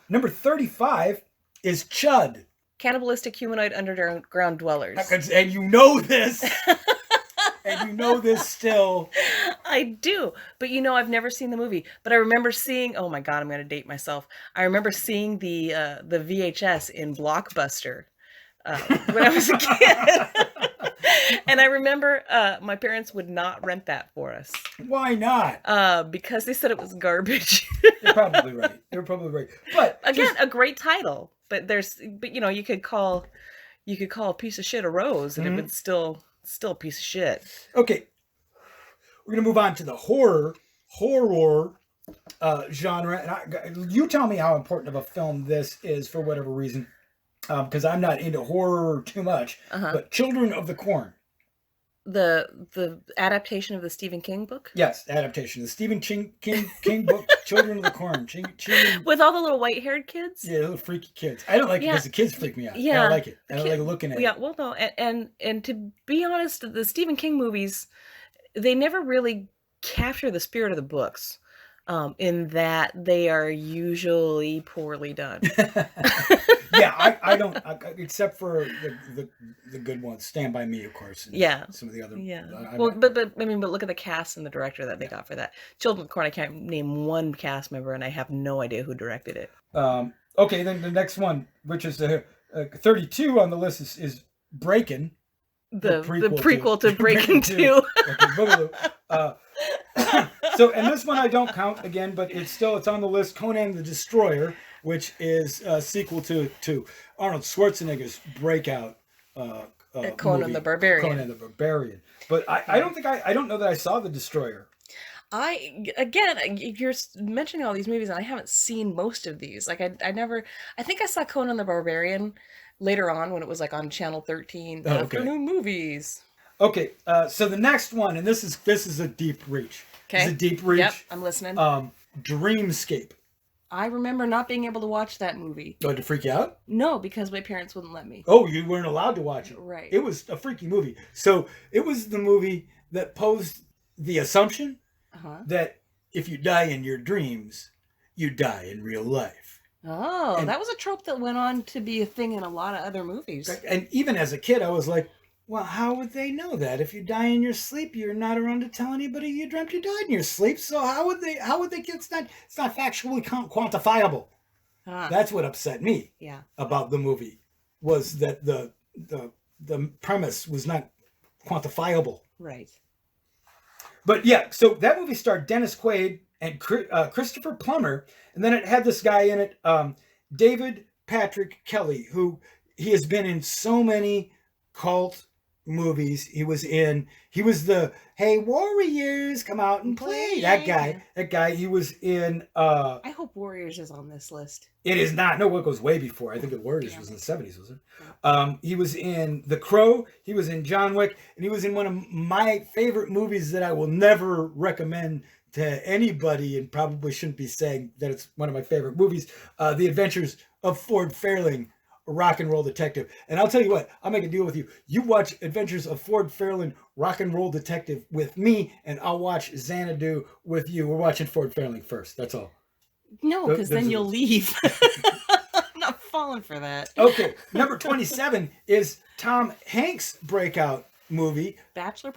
Number 35 is Chud. Cannibalistic humanoid underground dwellers. And you know this. And you know this still. I do. But I've never seen the movie. But I remember seeing, oh my God, I'm going to date myself. I remember seeing the VHS in Blockbuster when I was a kid. And I remember my parents would not rent that for us. Why not? Because they said it was garbage. They're probably right. But again, a great title. But you could call a piece of shit a rose, and it would still a piece of shit. Okay, we're gonna move on to the horror genre, and you tell me how important of a film this is for whatever reason, because I'm not into horror too much. But Children of the Corn. The adaptation of the Stephen King book? Yes, adaptation. The Stephen King book, Children of the Corn. With all the little white-haired kids? Yeah, little freaky kids. I don't like it because the kids freak me out. Yeah. I don't like it. I don't like looking at it. Yeah, well, no. And to be honest, the Stephen King movies, they never really capture the spirit of the books. In that they are usually poorly done. Yeah, I don't, except for the good ones, Stand By Me, of course. And Yeah. some of the other. Yeah. Well, but I mean, but look at the cast and the director that they got for that. Children of the Corn, I can't name one cast member, and I have no idea who directed it. Okay, then the next one, which is the 32 on the list, is Breakin'. The prequel to Breakin' 2. Okay, Boogaloo. So, and this one I don't count again, but it's on the list. Conan the Destroyer, which is a sequel to Arnold Schwarzenegger's breakout Conan movie, the Barbarian. Conan the Barbarian. But I don't know that I saw the Destroyer. You're mentioning all these movies, and I haven't seen most of these. Like I think I saw Conan the Barbarian later on when it was like on Channel 13 afternoon movies. Okay, so the next one, and this is a deep reach. Okay. It's a deep reach. Yep, I'm listening. Dreamscape. I remember not being able to watch that movie. Oh, did it freak you out? No, because my parents wouldn't let me. Oh, you weren't allowed to watch it. Right. It was a freaky movie. So it was the movie that posed the assumption that if you die in your dreams, you die in real life. Oh, that was a trope that went on to be a thing in a lot of other movies. And even as a kid, I was like, well, how would they know that? If you die in your sleep, you're not around to tell anybody you dreamt you died in your sleep. So how would they it's not factually quantifiable. That's what upset me about the movie, was that the premise was not quantifiable. Right. But yeah, so that movie starred Dennis Quaid and Christopher Plummer, and then it had this guy in it, David Patrick Kelly, who he has been in so many cult movies. He was the Hey Warriors, come out and play. That guy. He was in. I hope Warriors is on this list. It is not. No, it goes way before. I think the Warriors was in the 70s, wasn't it? He was in The Crow. He was in John Wick, and he was in one of my favorite movies that I will never recommend to anybody, and probably shouldn't be saying that it's one of my favorite movies. The Adventures of Ford Fairlane, Rock and Roll Detective. And I'll tell you what, I'll make a deal with you. You watch Adventures of Ford Fairlane, Rock and Roll Detective with me, and I'll watch Xanadu with you. We're watching Ford Fairlane first. That's all. No, because then you'll leave. I'm not falling for that. Okay, number 27 is Tom Hanks' breakout movie, Bachelor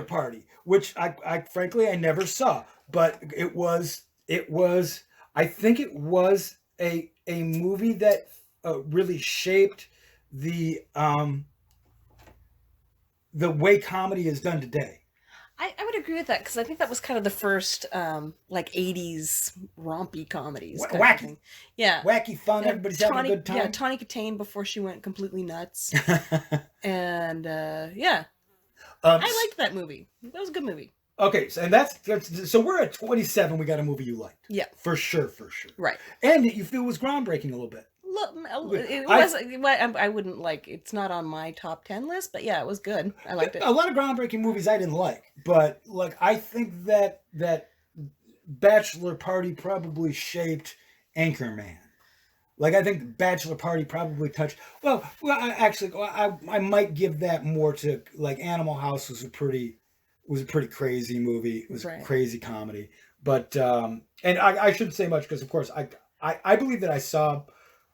Party, which I frankly I never saw, but it was I think it was a movie that really shaped the way comedy is done today. I would agree with that, because I think that was kind of the first like 80s rompy comedies. Wacky. Yeah. Wacky fun, everybody's having a good time. Yeah, Tawny Katane before she went completely nuts. And I liked that movie. That was a good movie. Okay, so so we're at 27. We got a movie you liked. Yeah. For sure. Right. And you feel it was groundbreaking a little bit. Look, it was. I wouldn't like. It's not on my top 10 list, but yeah, it was good. I liked it. A lot of groundbreaking movies I didn't like, but like I think that Bachelor Party probably shaped Like I think Bachelor Party probably touched. Well, I might give that more to like Animal House was a pretty crazy movie. It was a crazy comedy, but and I shouldn't say much because of course I believe that I saw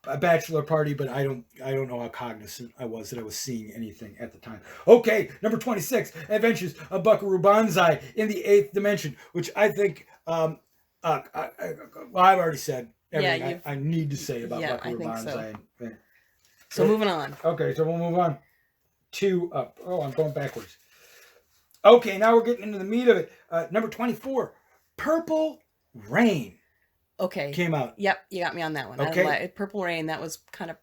a Bachelor Party, but I don't know how cognizant I was that I was seeing anything at the time. Okay, number 26, Adventures of Buckaroo Banzai in the Eighth Dimension, which I think I've already said everything I need to say about Buckaroo Banzai. So moving on. Okay, so we'll move on to I'm going backwards. Okay, now we're getting into the meat of it. Number 24, Purple Rain. Okay. Came out. Yep, you got me on that one. Okay. Purple Rain, that was kind of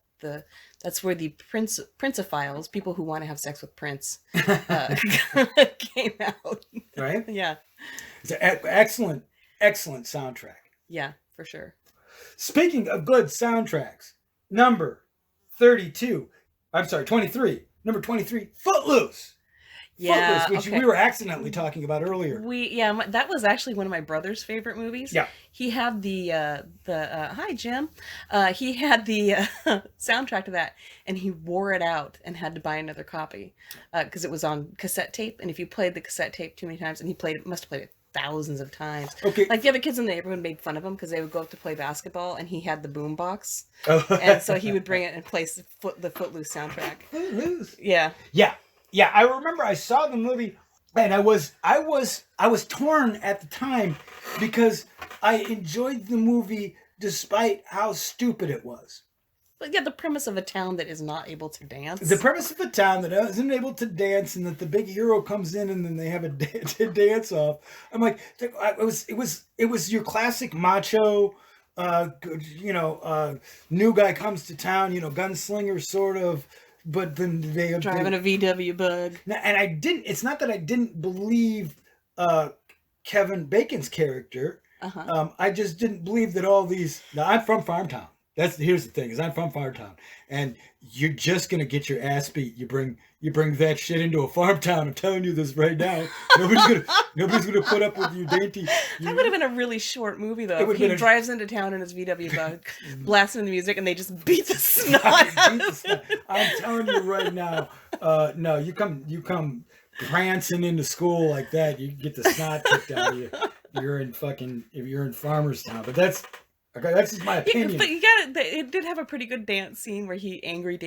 that's where the Principhiles, people who want to have sex with Prince, came out. Right? Yeah. It's an excellent soundtrack. Yeah, for sure. Speaking of good soundtracks, number 23, number 23, Footloose. Yeah, Footloose, which we were accidentally talking about earlier. That was actually one of my brother's favorite movies. Yeah, he had the hi Jim, he had the soundtrack to that, and he wore it out and had to buy another copy because it was on cassette tape. And if you played the cassette tape too many times, and he must have played it thousands of times. Okay. Like the other kids in the neighborhood made fun of him because they would go up to play basketball and he had the boom box. Oh. And so he would bring it and play the Footloose soundtrack. Footloose. Yeah. Yeah. I remember I saw the movie and I was torn at the time because I enjoyed the movie despite how stupid it was. But yeah, the premise of a town that is not able to dance. The premise of a town that isn't able to dance, and that the big hero comes in, and then they have a dance off. I'm like, it was your classic macho, new guy comes to town, gunslinger sort of, but then they driving a VW bug. And it's not that I didn't believe Kevin Bacon's character. I just didn't believe that all these. Now I'm from Farmtown. Here's the thing: is I'm from Farmtown, and you're just gonna get your ass beat. You bring that shit into a farm town. I'm telling you this right now. Nobody's gonna put up with your dainty. That would have been a really short movie though. He drives into town in his VW bug, blasting the music, and they just beat the snot out of him. I'm telling you right now. No, you come prancing into school like that, you get the snot kicked out of you. You're in Farmer's Town, but that's just my opinion. Yeah, but you got it. It did have a pretty good dance scene where he angry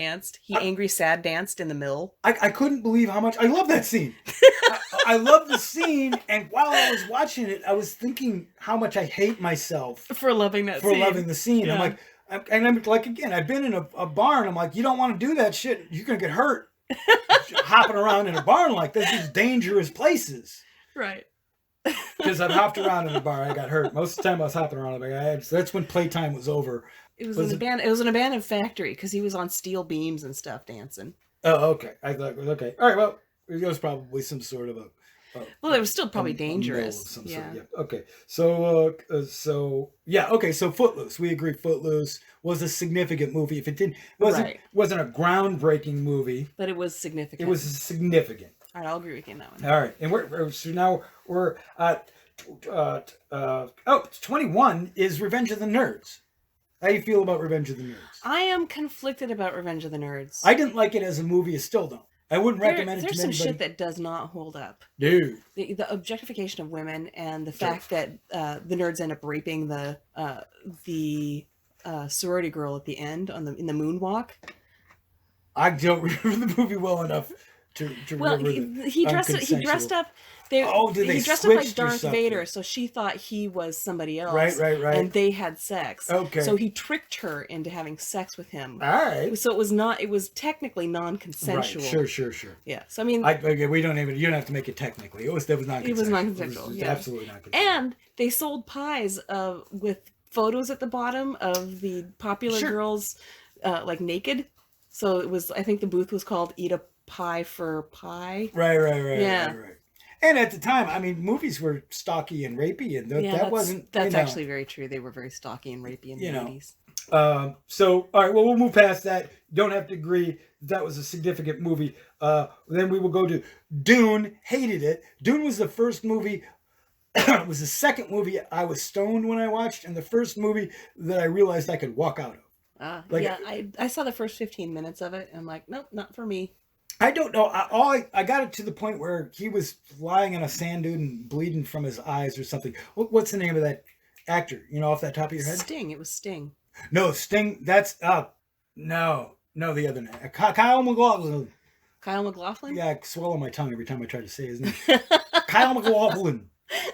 sad danced in the mill. I couldn't believe how much I love that scene. I love the scene, and while I was watching it, I was thinking how much I hate myself for loving loving the scene. Yeah. I'm like, again, I've been in a barn. I'm like, you don't want to do that shit. You're gonna get hurt hopping around in a barn like this. These dangerous places, right? Because I've hopped around in a bar, I got hurt. Most of the time I was hopping around. That's when playtime was over. It was an abandoned factory because he was on steel beams and stuff dancing. Oh, okay. I thought, okay. All right, well, it was probably some sort of a... well, it was still probably dangerous. Sort. Yeah. Okay. So Footloose. We agree Footloose was a significant movie. If it wasn't a groundbreaking movie. But it was significant. It was significant. All right, I'll agree with you on that one. All right, and we're 21 is Revenge of the Nerds. How do you feel about Revenge of the Nerds? I am conflicted about Revenge of the Nerds. I didn't like it as a movie. I still don't. I wouldn't recommend it to anybody. There's some shit that does not hold up. Dude. The objectification of women and the fact that the nerds end up raping the sorority girl at the end in the moonwalk. I don't remember the movie well enough to remember. He dressed up. He dressed up like Darth Vader, so she thought he was somebody else. Right. And they had sex. Okay. So he tricked her into having sex with him. All right. So it was technically non-consensual. Right. Sure. Yeah. So I mean, you don't have to make it technically. It was non-consensual. It was non-consensual. It was yeah. absolutely non-consensual. And they sold pies with photos at the bottom of the popular girls, like naked. So it was. I think the booth was called "Eat a Pie for Pie." Right. Yeah. Right. And at the time, I mean, movies were stocky and rapey, and that's actually very true. They were very stocky and rapey in the 80s. So, all right, well, we'll move past that. Don't have to agree that was a significant movie. Then we will go to Dune. Hated it. Dune was the first movie. It was the second movie I was stoned when I watched, and the first movie that I realized I could walk out of. I saw the first 15 minutes of it, and I'm like, nope, not for me. I don't know. I got it to the point where he was lying on a sand dune and bleeding from his eyes or something. What's the name of that actor? Off that top of your head? Sting. It was Sting. No, Sting. That's no, the other name. Kyle MacLachlan. Kyle MacLachlan? Yeah, I swallow my tongue every time I try to say his name. Kyle MacLachlan.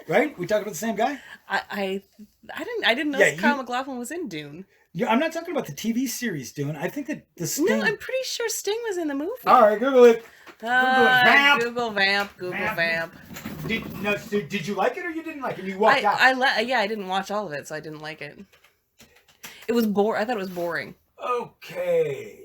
Right? We talking about the same guy? I didn't know Kyle MacLachlan was in Dune. Yeah, I'm not talking about the TV series Dune. I think that the Sting... No, I'm pretty sure Sting was in the movie. All right, Google it. Google Vamp. Did you like it or you didn't like it? You walked out. I didn't watch all of it, so I didn't like it. It was I thought it was boring. Okay.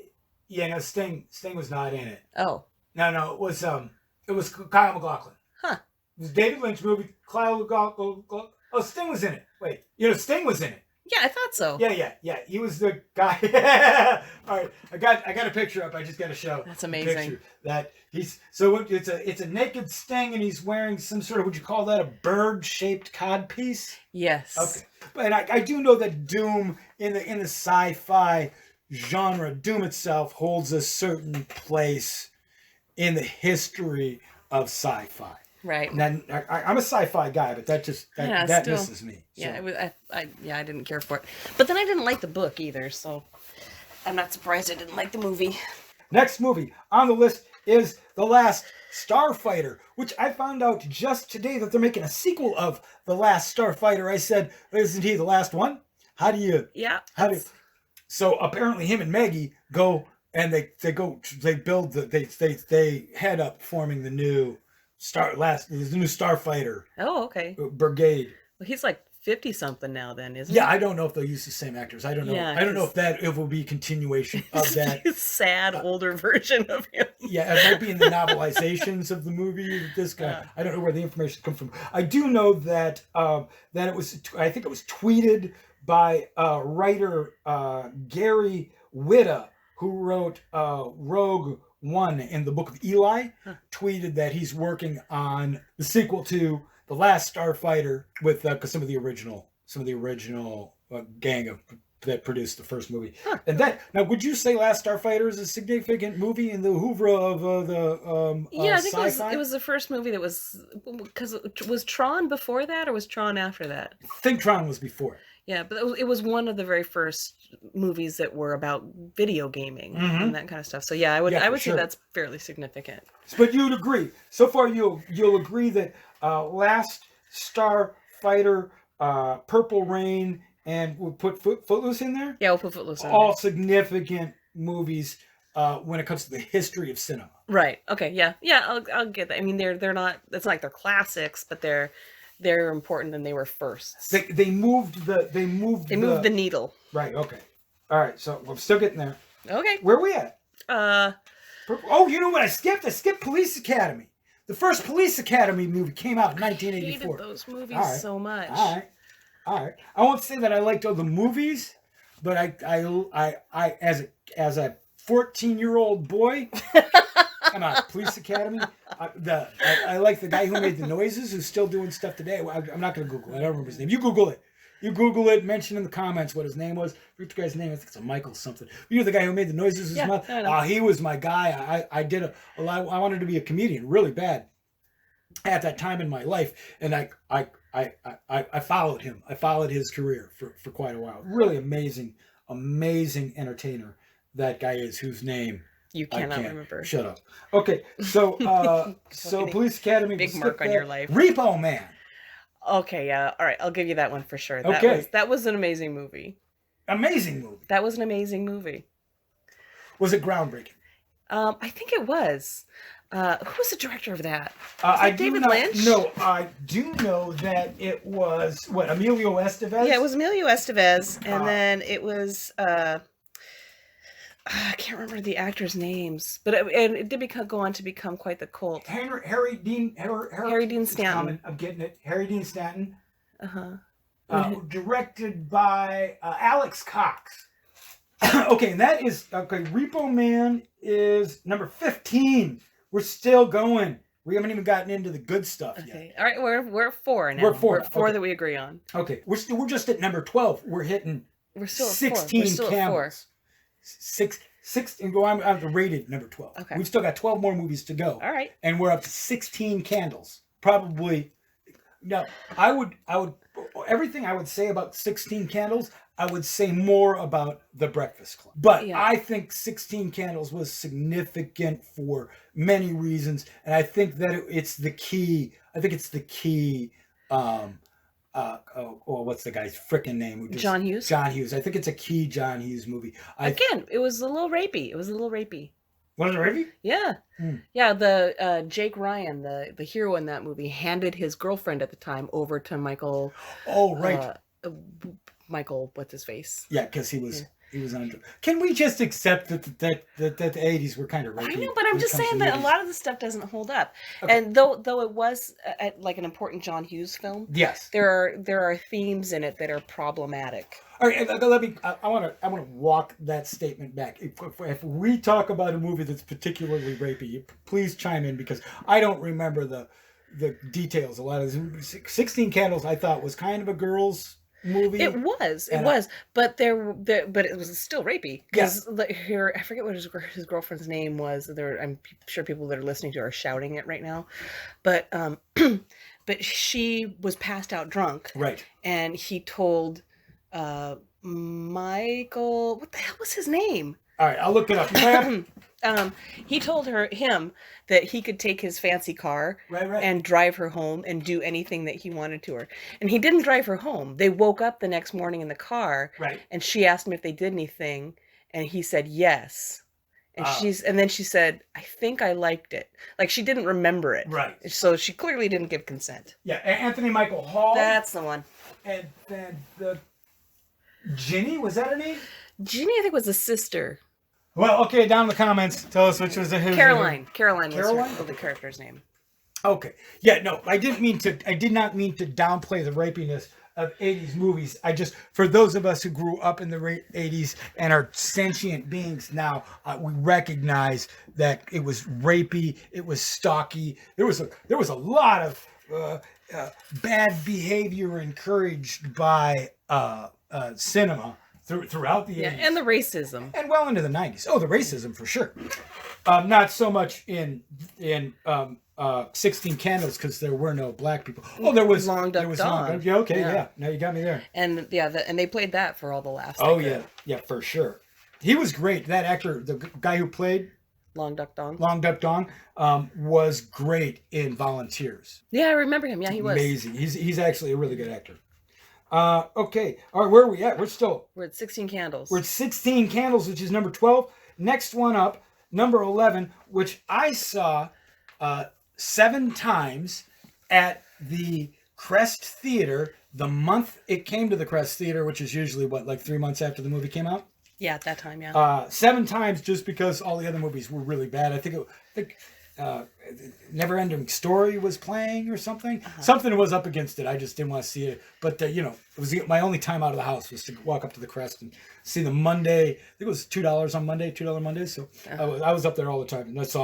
Yeah, no, Sting was not in it. Oh. No, it was Kyle MacLachlan. Huh. It was a David Lynch movie. Kyle MacLachlan. Oh, Sting was in it. Wait, Sting was in it. Yeah, I thought so. Yeah. He was the guy. All right, I got a picture up. I just got to show. That's amazing. That it's a naked Sting, and he's wearing some sort of, would you call that a bird-shaped codpiece? Yes. Okay, but I do know that Doom in the sci-fi genre, Doom itself holds a certain place in the history of sci-fi. Right. And then I'm a sci-fi guy, but that Still, misses me. So. Yeah, it was. I didn't care for it, but then I didn't like the book either, so I'm not surprised I didn't like the movie. Next movie on the list is The Last Starfighter, which I found out just today that they're making a sequel of The Last Starfighter. I said, isn't he the last one? How do you? Yeah. So apparently, him and Maggie go and they build they head up forming the new Starfighter. Oh, okay. Brigade. Well, he's like 50 something now, then, isn't Yeah, he? I don't know if they'll use the same actors. I don't know. Yeah, I don't know if it will be a continuation of that sad older version of him. Yeah, it might be in the novelizations of the movie. This guy, I don't know where the information comes from. I do know that it was. I think it was tweeted by writer Gary Whitta, who wrote Rogue One in the Book of Eli. Tweeted that he's working on the sequel to The Last Starfighter with some of the original gang that produced the first movie. And that now, would you say Last Starfighter is a significant movie in the oeuvre of Yeah, I think sci-fi? it was the first movie that was, because was Tron before that or was Tron after that? I think Tron was before. Yeah, but it was one of the very first movies that were about video gaming and that kind of stuff. So yeah, I would say that's fairly significant. But you'd agree. So far, you'll agree that Last Starfighter, Purple Rain, and we'll put Footloose in there. Yeah, we'll put Footloose in all significant movies when it comes to the history of cinema. Right. Okay. Yeah. Yeah. I'll get that. I mean, they're not. It's not like they're classics, but they're important and they were firsts. They moved the needle. Right. Okay. All right. So we're still getting there. Okay. Where are we at? Oh, you know what? I skipped Police Academy. The first Police Academy movie came out in 1984. I hated those movies so much. All right. I won't say that I liked all the movies, but I as a 14-year-old boy, come on, Police Academy. I like the guy who made the noises, who's still doing stuff today. I'm not going to Google it. I don't remember his name. You Google it. Mention in the comments what his name was. What's the guy's name? I think it's a Michael something. You know the guy who made the noises? He was my guy. I did a lot. I wanted to be a comedian really bad at that time in my life, and I followed him. I followed his career for quite a while. Really amazing entertainer that guy is, whose name you cannot remember. Shut up. Okay, so Police Academy. Big mark on your life. Repo Man. Okay, yeah. All right, I'll give you that one for sure. That was an amazing movie. Amazing movie. That was an amazing movie. Was it groundbreaking? I think it was. Who was the director of that? David Lynch? No, I do know that it was Emilio Estevez. Yeah, it was Emilio Estevez, and then it was I can't remember the actors' names, but it did go on to become quite the cult. Harry Dean Stanton. I'm getting it. Harry Dean Stanton. Directed by Alex Cox. Okay, and that is Repo Man is number 15. We're still going. We haven't even gotten into the good stuff yet. All right, we're at 4 now. We're 4. We're 4 that we agree on. Okay, we're just at number 12. We're hitting. We're still at 16 4. We're still camels. 6 and go. I'm rated number 12. Okay. We've still got 12 more movies to go. All right. And we're up to 16 candles. Probably. No, I would everything I would say about 16 candles, I would say more about The Breakfast Club. But yeah. I think 16 Candles was significant for many reasons, and I think that it's the key. I think it's the key. What's the guy's frickin' name? John Hughes. John Hughes. I think it's a key John Hughes movie. Again, it was a little rapey. Was it rapey? Yeah. Yeah, the Jake Ryan, the hero in that movie, handed his girlfriend at the time over to Michael. Oh, right. Michael, what's his face? Yeah, because he was on. Can we just accept that the 80s were kind of rapey? I know, but I'm just saying that a lot of the stuff doesn't hold up. Okay. And though it was like an important John Hughes film, yes, there are themes in it that are problematic. All right, let me. I want to walk that statement back. If we talk about a movie that's particularly rapey, please chime in, because I don't remember the details. A lot of 16 Candles I thought was kind of a girls' movie. It was, but but it was still rapey because here I forget what his girlfriend's name was. I'm sure people that are listening to are shouting it right now, but but she was passed out drunk, Right? And he told Michael, what the hell was his name? All right, I'll look it up. He told him that he could take his fancy car Right. and drive her home and do anything that he wanted to her. And he didn't drive her home. They woke up the next morning in the car, Right. And she asked him if they did anything, and he said yes. And and then she said, I think I liked it. Like, she didn't remember it. Right. So she clearly didn't give consent. Yeah, Anthony Michael Hall. That's the one. And then Ginny, was that her name? Ginny, I think, was the sister. Well, okay, down in the comments, tell us which was the who. Caroline. Caroline was the character's name. Okay. Yeah, no, I did not mean to downplay the rapiness of 80s movies. For those of us who grew up in the 80s and are sentient beings now, we recognize that it was rapey, it was stalky. There was a lot of bad behavior encouraged by cinema throughout the 80s. And the racism. And well into the 90s. Oh, the racism for sure. Not so much in 16 Candles because there were no black people. Oh, there was Long Duck Dong. Yeah, okay, yeah. Now you got me there. And and they played that for all the laughs. Oh yeah, for sure. He was great. That actor, the guy who played Long Duck Dong, was great in Volunteers. Yeah, I remember him. Yeah, he was amazing. He's actually a really good actor. Okay. All right, where are we at? We're at 16 Candles. We're at 16 Candles, which is number 12. Next one up, number 11, which I saw 7 times at the Crest Theater the month it came to the Crest Theater, which is usually, 3 months after the movie came out? Yeah, at that time, yeah. 7 times just because all the other movies were really bad. I think Never-Ending Story was playing or something. Something was up against it. I just didn't want to see it. But, it was my only time out of the house was to walk up to the Crest and see the Monday. I think it was $2 on Monday, $2 Mondays. So I was up there all the time. And I just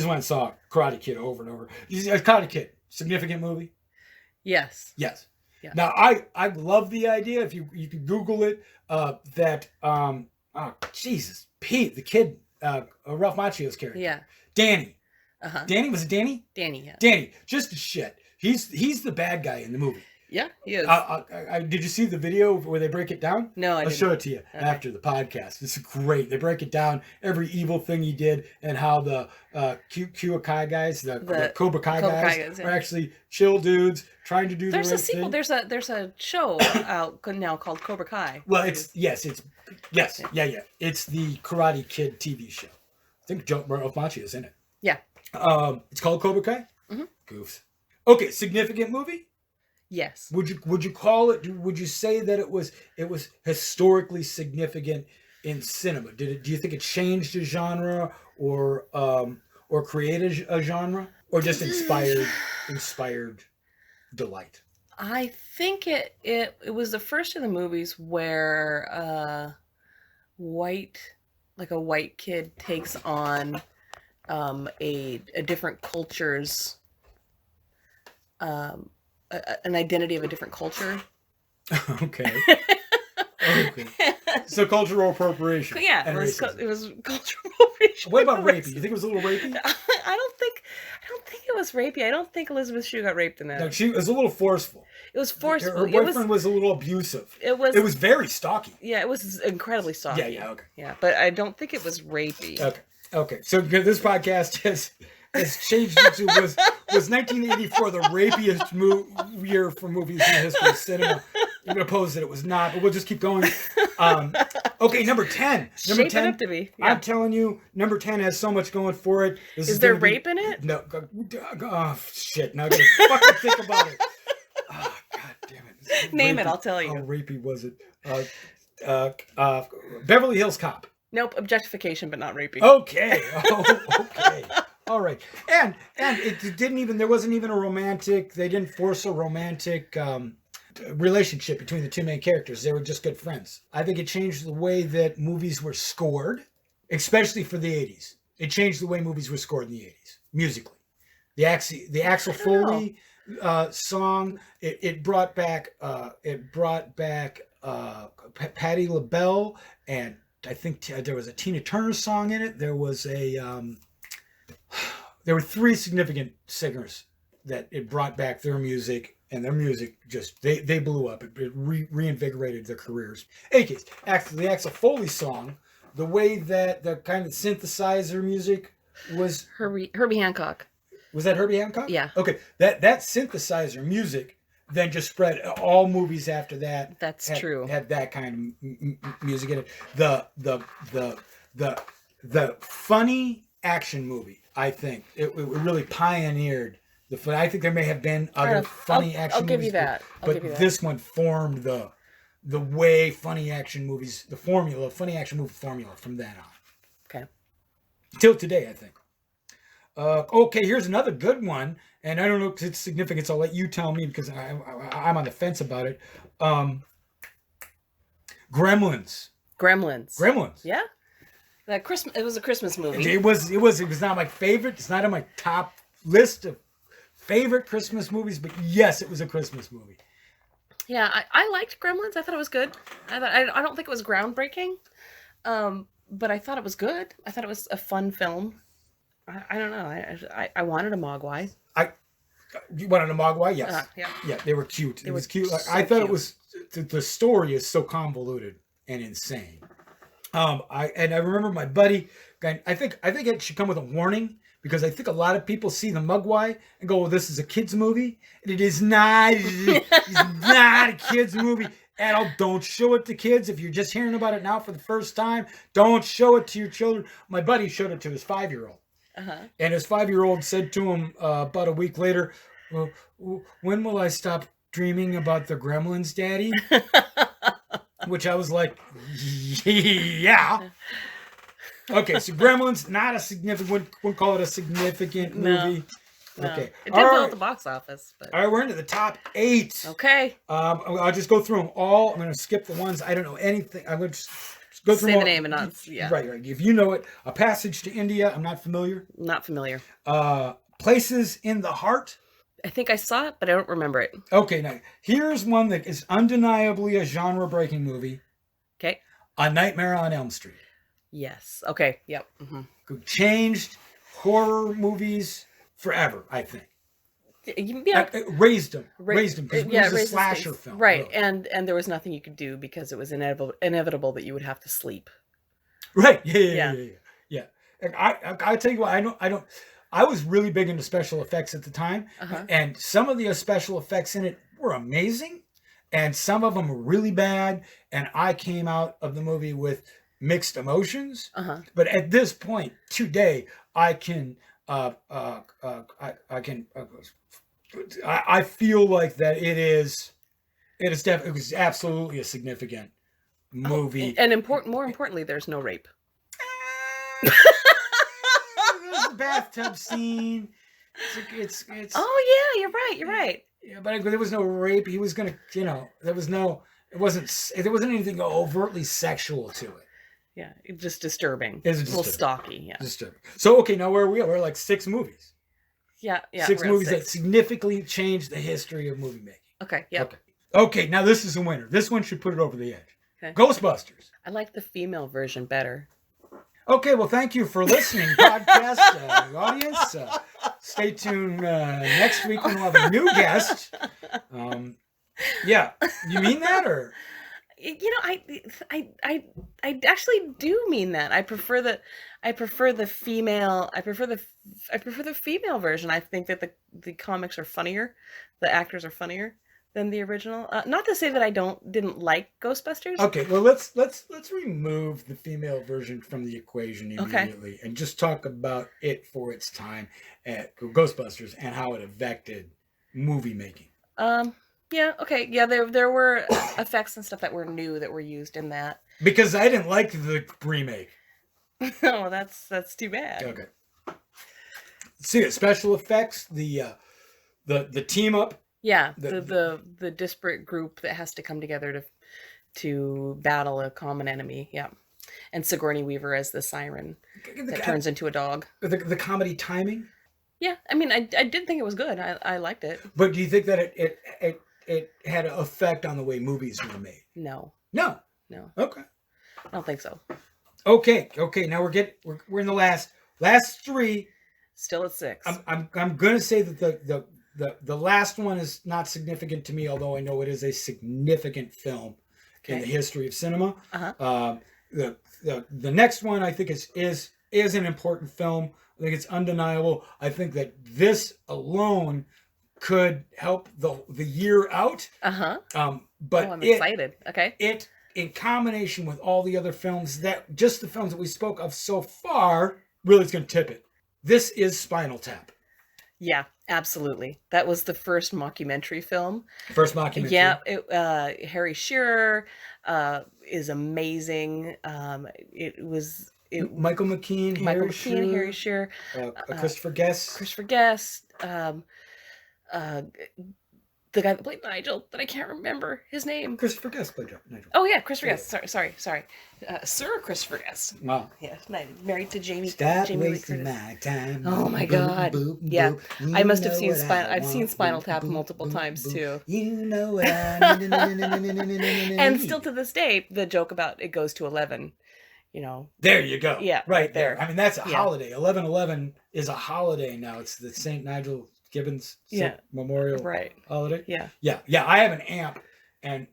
went and saw Karate Kid over and over. Karate Kid, significant movie? Yes. Yeah. Now, I love the idea, if you can Google it, that, Jesus, Pete, the kid, Ralph Macchio's character. Yeah. Danny. Danny, was it Danny? Danny, yeah. Danny, just a shit. He's the bad guy in the movie. Yeah, he is. Did you see the video where they break it down? No, I'll show it to you after the podcast. It's great. They break it down, every evil thing he did, and how the Kuokai guys, the Cobra Kai guys, are actually chill dudes trying to do the right thing. There's a sequel. There's a show out now called Cobra Kai. Well, it's the Karate Kid TV show. I think Ralph Macchio is in it. Yeah. It's called Cobra Kai? Mm-hmm. Goofs. Okay, significant movie? Yes. Would you call it? Would you say that it was historically significant in cinema? Do you think it changed a genre or created a genre, or just inspired delight? I think it was the first of the movies where a white kid takes on a different culture's an identity of a different culture. Okay. So cultural appropriation. Yeah, it was cultural appropriation. What about rapey? You think it was a little rapey? I don't think it was rapey. I don't think Elizabeth Shue got raped in that. No, she was a little forceful. It was forceful. Her boyfriend was a little abusive. It was very stalky. Yeah, it was incredibly stalky. Yeah, okay. Yeah, but I don't think it was rapey. Okay. So this podcast has changed into was 1984 the rapiest year for movies in the history of cinema. I'm going to pose that it was not, but we'll just keep going. Okay, number 10. Shape it up to be. Yeah. I'm telling you, number 10 has so much going for it. Is there rape in it? No. Oh, shit. Now I got to fucking think about it. Oh, God damn it. Name it, I'll tell you. How rapey was it? Beverly Hills Cop. Nope, objectification, but not rapey. Okay. Okay. All right. And it didn't even, there wasn't even a romantic, they didn't force a romantic relationship between the two main characters. They were just good friends. I think it changed the way that movies were scored, especially for the 80s. It changed the way movies were scored in the 80s, musically. The Axel Foley song. It brought back Patti LaBelle, and I think there was a Tina Turner song in it. There was there were three significant singers that it brought back their music, and their music just they blew up. It reinvigorated their careers. In any case, actually, the Axel Foley song, the way that the kind of synthesizer music was. Herbie Hancock. Was that Herbie Hancock? Yeah. Okay, that synthesizer music then just spread. All movies after that. That's had, true. Had that kind of music in it. The funny action movie. I think it really pioneered the fun. I think there may have been other funny action movies. I'll give you that. But this one formed the way funny action movies, the formula, funny action movie formula from then on. Okay. Till today, I think. Okay, here's another good one, and I don't know its significance. I'll let you tell me because I'm on the fence about it. Gremlins. Yeah. That Christmas. It was a Christmas movie. It was not my favorite. It's not on my top list of favorite Christmas movies, but yes, it was a Christmas movie. Yeah, I liked Gremlins. I thought it was good. I don't think it was groundbreaking, but I thought it was good. I thought it was a fun film. I don't know. I wanted a Mogwai. You wanted a Mogwai? Yes. Yeah, they were cute. It was cute. I thought it was. The story is so convoluted and insane. I remember my buddy. I think it should come with a warning because I think a lot of people see the Mogwai and go, "Well, this is a kids movie," and it is not. It's not a kids movie. Don't show it to kids. If you're just hearing about it now for the first time, don't show it to your children. My buddy showed it to his 5-year-old. And his 5-year-old said to him about a week later, well, "When will I stop dreaming about the Gremlins, Daddy?" Which I was like, yeah. Okay, so Gremlins, not a significant, wouldn't call it a significant movie. No. Okay. It did well at the box office. But... All right, we're into the top 8. Okay. I'll just go through them all. I'm going to skip the ones I don't know anything. I'm going to just go through Say them the name and not, yeah. Right. If you know it, A Passage to India, I'm not familiar. Not familiar. Places in the Heart. I think I saw it, but I don't remember it. Okay, now here's one that is undeniably a genre-breaking movie. Okay. A Nightmare on Elm Street. Yes. Okay. Yep. Mm-hmm. Changed horror movies forever, I think. Yeah. Raised them because it was a slasher film. Right, really. And there was nothing you could do because it was inevitable that you would have to sleep. Right. Yeah. I tell you what, I was really big into special effects at the time, and some of the special effects in it were amazing, and some of them were really bad, and I came out of the movie with mixed emotions. But at this point today, I feel like that it was absolutely a significant movie. And more importantly, there's no rape. There's a bathtub scene. It's Oh yeah, you're right. Yeah, but there was no rape. He was gonna, there wasn't anything overtly sexual to it. Yeah, it's just disturbing. It's a little stocky, yeah. Disturbing. So okay, now where are we? We're like 6 movies. Yeah. 6 movies that significantly changed the history of movie making. Okay, yeah. Okay, now this is a winner. This one should put it over the edge. Okay. Ghostbusters. I like the female version better. Okay, well, thank you for listening, podcast audience. Stay tuned next week when we'll have a new guest. Yeah, you mean that, or? I actually do mean that. I prefer the female version. I think that the comics are funnier, the actors are funnier than the original. Not to say that I didn't like Ghostbusters. Okay, well let's remove the female version from the equation immediately and just talk about it for its time at Ghostbusters and how it affected movie making. Yeah, okay. Yeah, there were effects and stuff that were new that were used in that. Because I didn't like the remake. Oh, that's too bad. Okay. See, special effects, the team up. Yeah, the disparate group that has to come together to battle a common enemy. Yeah, and Sigourney Weaver as the siren that turns into a dog. The comedy timing. Yeah, I mean, I did think it was good. I liked it. But do you think that it had an effect on the way movies were made? No, No. no, Okay. I don't think so. Okay. Now we're in the last three. Still at 6. I'm gonna say that the last one is not significant to me, although I know it is a significant film in the history of cinema. Uh-huh. The next one I think is an important film. I think it's undeniable. I think that this alone could help the year out. Uh-huh. But I'm excited. Okay. It in combination with all the other films just the films that we spoke of so far, really is going to tip it. This is Spinal Tap. Yeah, absolutely. That was the first mockumentary film. First mockumentary. Yeah, Harry Shearer is amazing. It was Michael McKean, Harry Shearer, Christopher Guest. The guy that played Nigel, that I can't remember his name. Christopher Guest played Nigel. Oh yeah, Christopher Guest. Sorry. Sir Christopher Guest. Wow. Yeah, married to Jamie. Stop Jamie wasting my time. Oh my God. Boop, boop, yeah, boop. I must have seen I've seen Spinal Tap multiple times too. You know what I need. And still to this day, the joke about it goes to 11. You know. There you go. Yeah, right there. I mean, that's a holiday. 11/11 is a holiday now. It's the St. Nigel Gibbons Memorial holiday. Yeah. I have an amp, and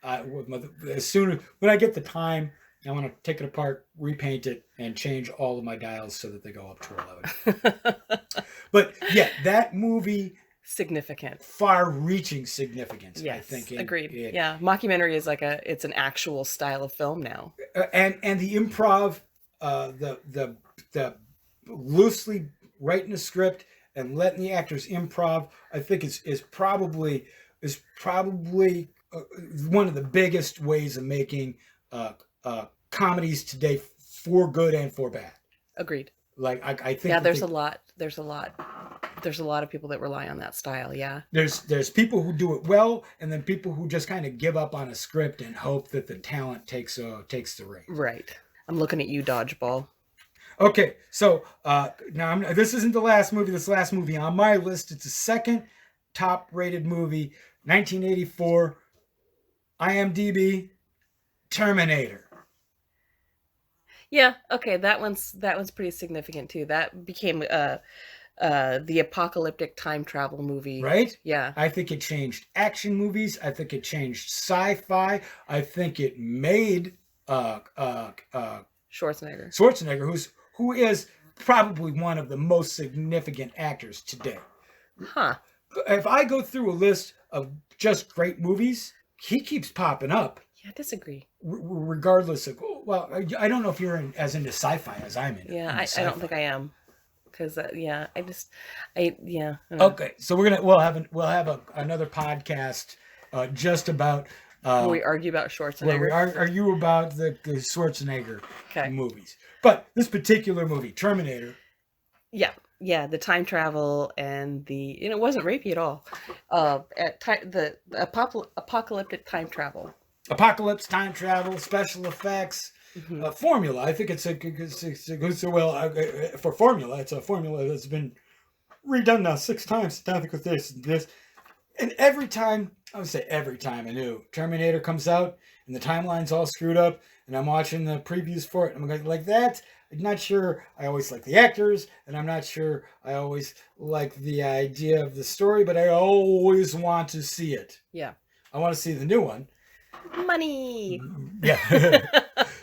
as soon as when I get the time, I want to take it apart, repaint it, and change all of my dials so that they go up to 11. But yeah, that movie, significant, far-reaching significance. Yes, I think. Agreed. Mockumentary is it's an actual style of film now. And the improv, the loosely writing a script and letting the actors improv, I think is probably one of the biggest ways of making comedies today, for good and for bad. Agreed. Like I think. Yeah, there's a lot of people that rely on that style. Yeah. There's people who do it well, and then people who just kind of give up on a script and hope that the talent takes the reins. Right. I'm looking at you, Dodgeball. Okay, so now this isn't the last movie. This last movie on my list. It's the second top-rated movie, 1984, IMDb, Terminator. Yeah. Okay, that one's pretty significant too. That became the apocalyptic time travel movie. Right? Yeah. I think it changed action movies. I think it changed sci-fi. I think it made Schwarzenegger, who is probably one of the most significant actors today. Huh. If I go through a list of just great movies, he keeps popping up. Yeah, I disagree. Regardless of, well, I don't know if you're as into sci-fi as I'm into. Yeah, I don't think I am. Because Okay, so we'll have another podcast just about. Where we argue about Schwarzenegger. Where we argue about the Schwarzenegger movies. But this particular movie, Terminator. Yeah, the time travel and it wasn't rapey at all. The apocalyptic time travel. Apocalypse, time travel, special effects, formula. I think it's a for formula. It's a formula that's been redone now 6 times. With this. And every time a new Terminator comes out and the timeline's all screwed up and I'm watching the previews for it and I'm going like that. I'm not sure I always like the actors and I'm not sure I always like the idea of the story, but I always want to see it. Yeah. I want to see the new one. Money. Yeah.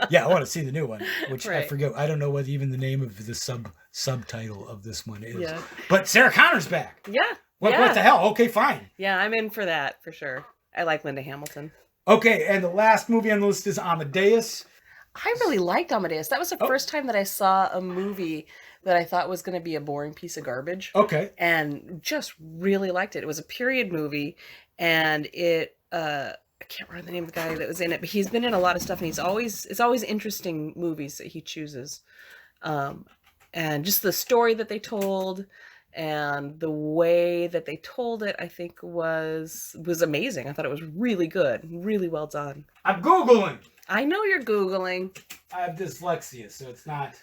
Yeah, I want to see the new one, which I forget. I don't know what even the name of the subtitle of this one is. Yeah. But Sarah Connor's back. Yeah. What the hell? Okay, fine. Yeah, I'm in for that for sure. I like Linda Hamilton. Okay, and the last movie on the list is Amadeus. I really liked Amadeus. That was the first time that I saw a movie that I thought was going to be a boring piece of garbage. Okay. And just really liked it. It was a period movie, and I can't remember the name of the guy that was in it, but he's been in a lot of stuff, and it's always interesting movies that he chooses. And just the story that they told and the way that they told it, I think was amazing. I thought it was really good, really well done. I'm Googling. I know you're Googling. I have dyslexia, so it's not.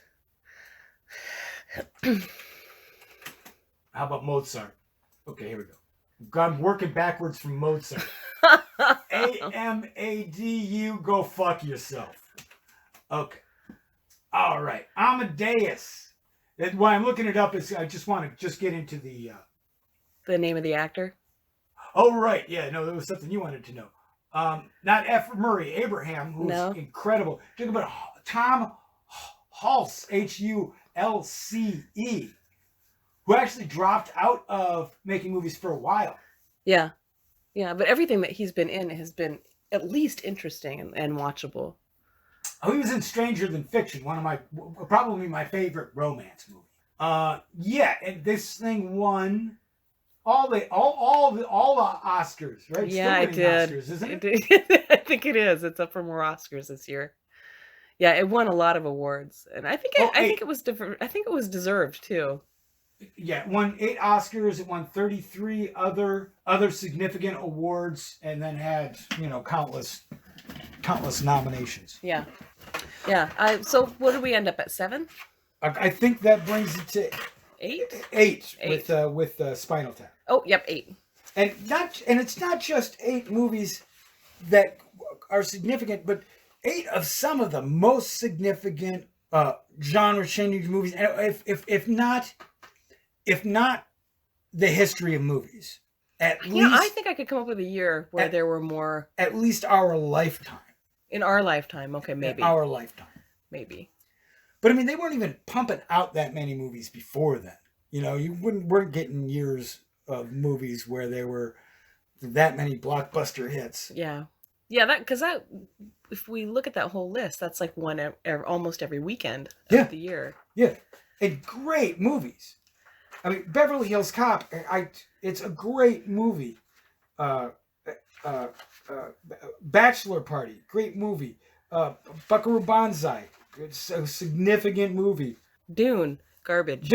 How about Mozart? Okay, here we go. I'm working backwards from Mozart. Amadu, go fuck yourself. Okay. All right. Amadeus. Why I'm looking it up is I just want to get into the... The name of the actor? Oh, right. Yeah, no, there was something you wanted to know. Not F. Murray Abraham, who's incredible. Talk about Tom Hulce, Hulce, who actually dropped out of making movies for a while. Yeah. Yeah, but everything that he's been in has been at least interesting and watchable. Oh, he was in Stranger Than Fiction, probably my favorite romance movie. Yeah, and this thing won all the Oscars, right? Yeah, it did. Oscars, isn't it? I think it is. It's up for more Oscars this year. Yeah, it won a lot of awards, and I think it was different. I think it was deserved too. Yeah, it won 8 Oscars. It won 33 other significant awards, and then had countless nominations. Yeah. So what did we end up at, 7? I think that brings it to 8. 8 with Spinal Tap. Oh, yep, 8. And it's not just 8 movies that are significant, but 8 of some of the most significant genre-changing movies. And if not the history of movies, at least I think I could come up with a year where there were more. At least our lifetime. In our lifetime, okay, maybe. Our lifetime. Maybe. But I mean, they weren't even pumping out that many movies before then. You weren't getting years of movies where there were that many blockbuster hits. Yeah. Yeah, because if we look at that whole list, that's like one almost every weekend of the year. Yeah. And great movies. I mean, Beverly Hills Cop, it's a great movie. Bachelor Party, great movie. Buckaroo Banzai, it's a significant movie. Dune, garbage.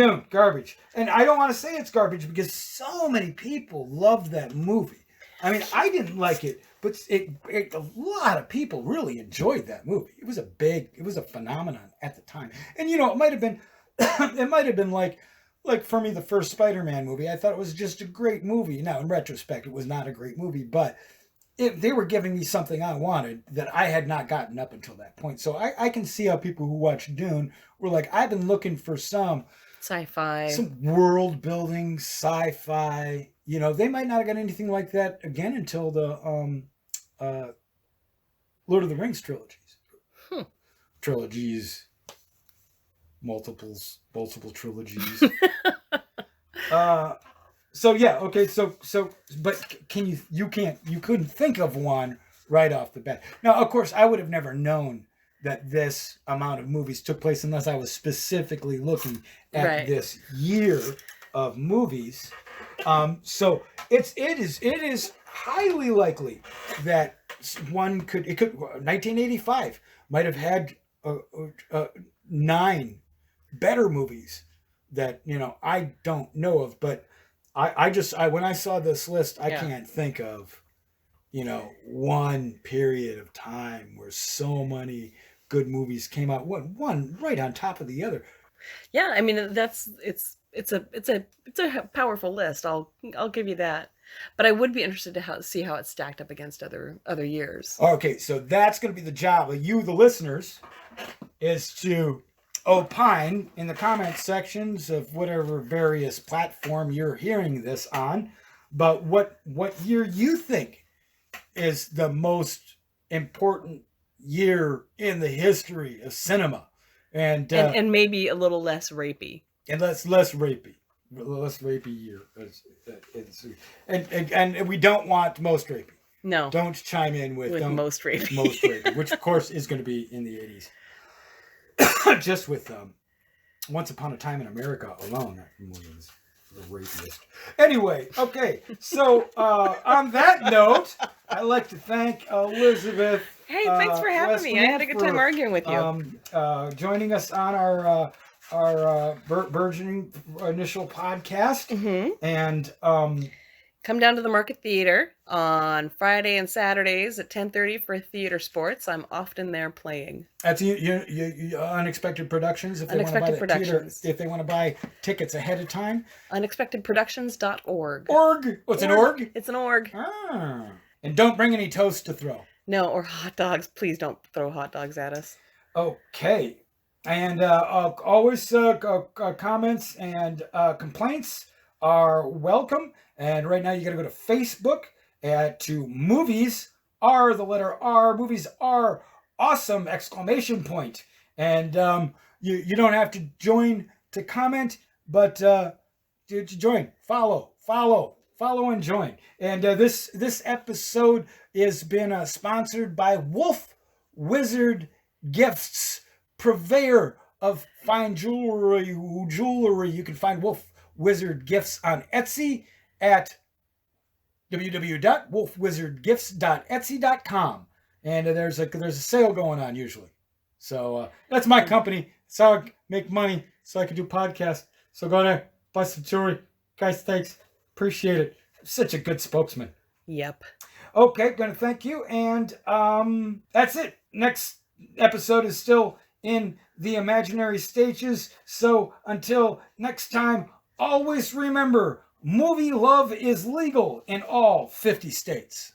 And I don't want to say it's garbage because so many people loved that movie. I mean, I didn't like it, but a lot of people really enjoyed that movie. It was a phenomenon at the time. And it might have been, like for me, the first Spider-Man movie. I thought it was just a great movie. Now, in retrospect, it was not a great movie, but they were giving me something I wanted that I had not gotten up until that point. So I can see how people who watch Dune were like, I've been looking for some sci-fi, some world building sci-fi. They might not have got anything like that again until the Lord of the Rings trilogies. Multiple trilogies. So yeah, okay. So, but you couldn't think of one right off the bat. Now, of course, I would have never known that this amount of movies took place unless I was specifically looking at this year of movies. So it is highly likely that 1985 might have had 9 better movies that I don't know of, but I when I saw this list, I can't think of one period of time where so many good movies came out, one right on top of the other. Yeah, I mean it's a powerful list. I'll give you that, but I would be interested to see how it's stacked up against other years. Okay, so that's going to be the job of you, the listeners, is to opine in the comment sections of whatever various platform you're hearing this on, but what year you think is the most important year in the history of cinema, and maybe a little less rapey, and less rapey year, and we don't want most rapey. No, don't chime in with most rapey, which of course is going to be in the 80s. Just with Once Upon a Time in America alone, that movie is the rapiest. Anyway, okay, so on that note, I'd like to thank Elizabeth. Hey, thanks for having me. I had a good time arguing with you. Joining us on our burgeoning initial podcast, and Come down to the Market Theater on Friday and Saturdays at 10:30 for theater sports. I'm often there playing. That's you Unexpected Productions. If they want to buy the theater, if they want to buy tickets ahead of time, unexpectedproductions.org. Org. What's an org? It's an org. Ah. And don't bring any toast to throw. No, or hot dogs. Please don't throw hot dogs at us. Okay. And always comments and complaints are welcome. And right now you got to go to Facebook to movies are the letter R. Movies are awesome! ! And you don't have to join to comment, but to join, follow, and join. And this episode has been sponsored by Wolf Wizard Gifts, purveyor of fine jewelry. You can find Wolf Wizard Gifts on Etsy at www.wolfwizardgifts.etsy.com. And there's a sale going on usually. So that's my company. It's how I make money so I can do podcasts. So go there, buy some jewelry. Guys, thanks. Appreciate it. Such a good spokesman. Yep. Okay, gonna thank you. And that's it. Next episode is still in the imaginary stages. So until next time, always remember, movie love is legal in all 50 states.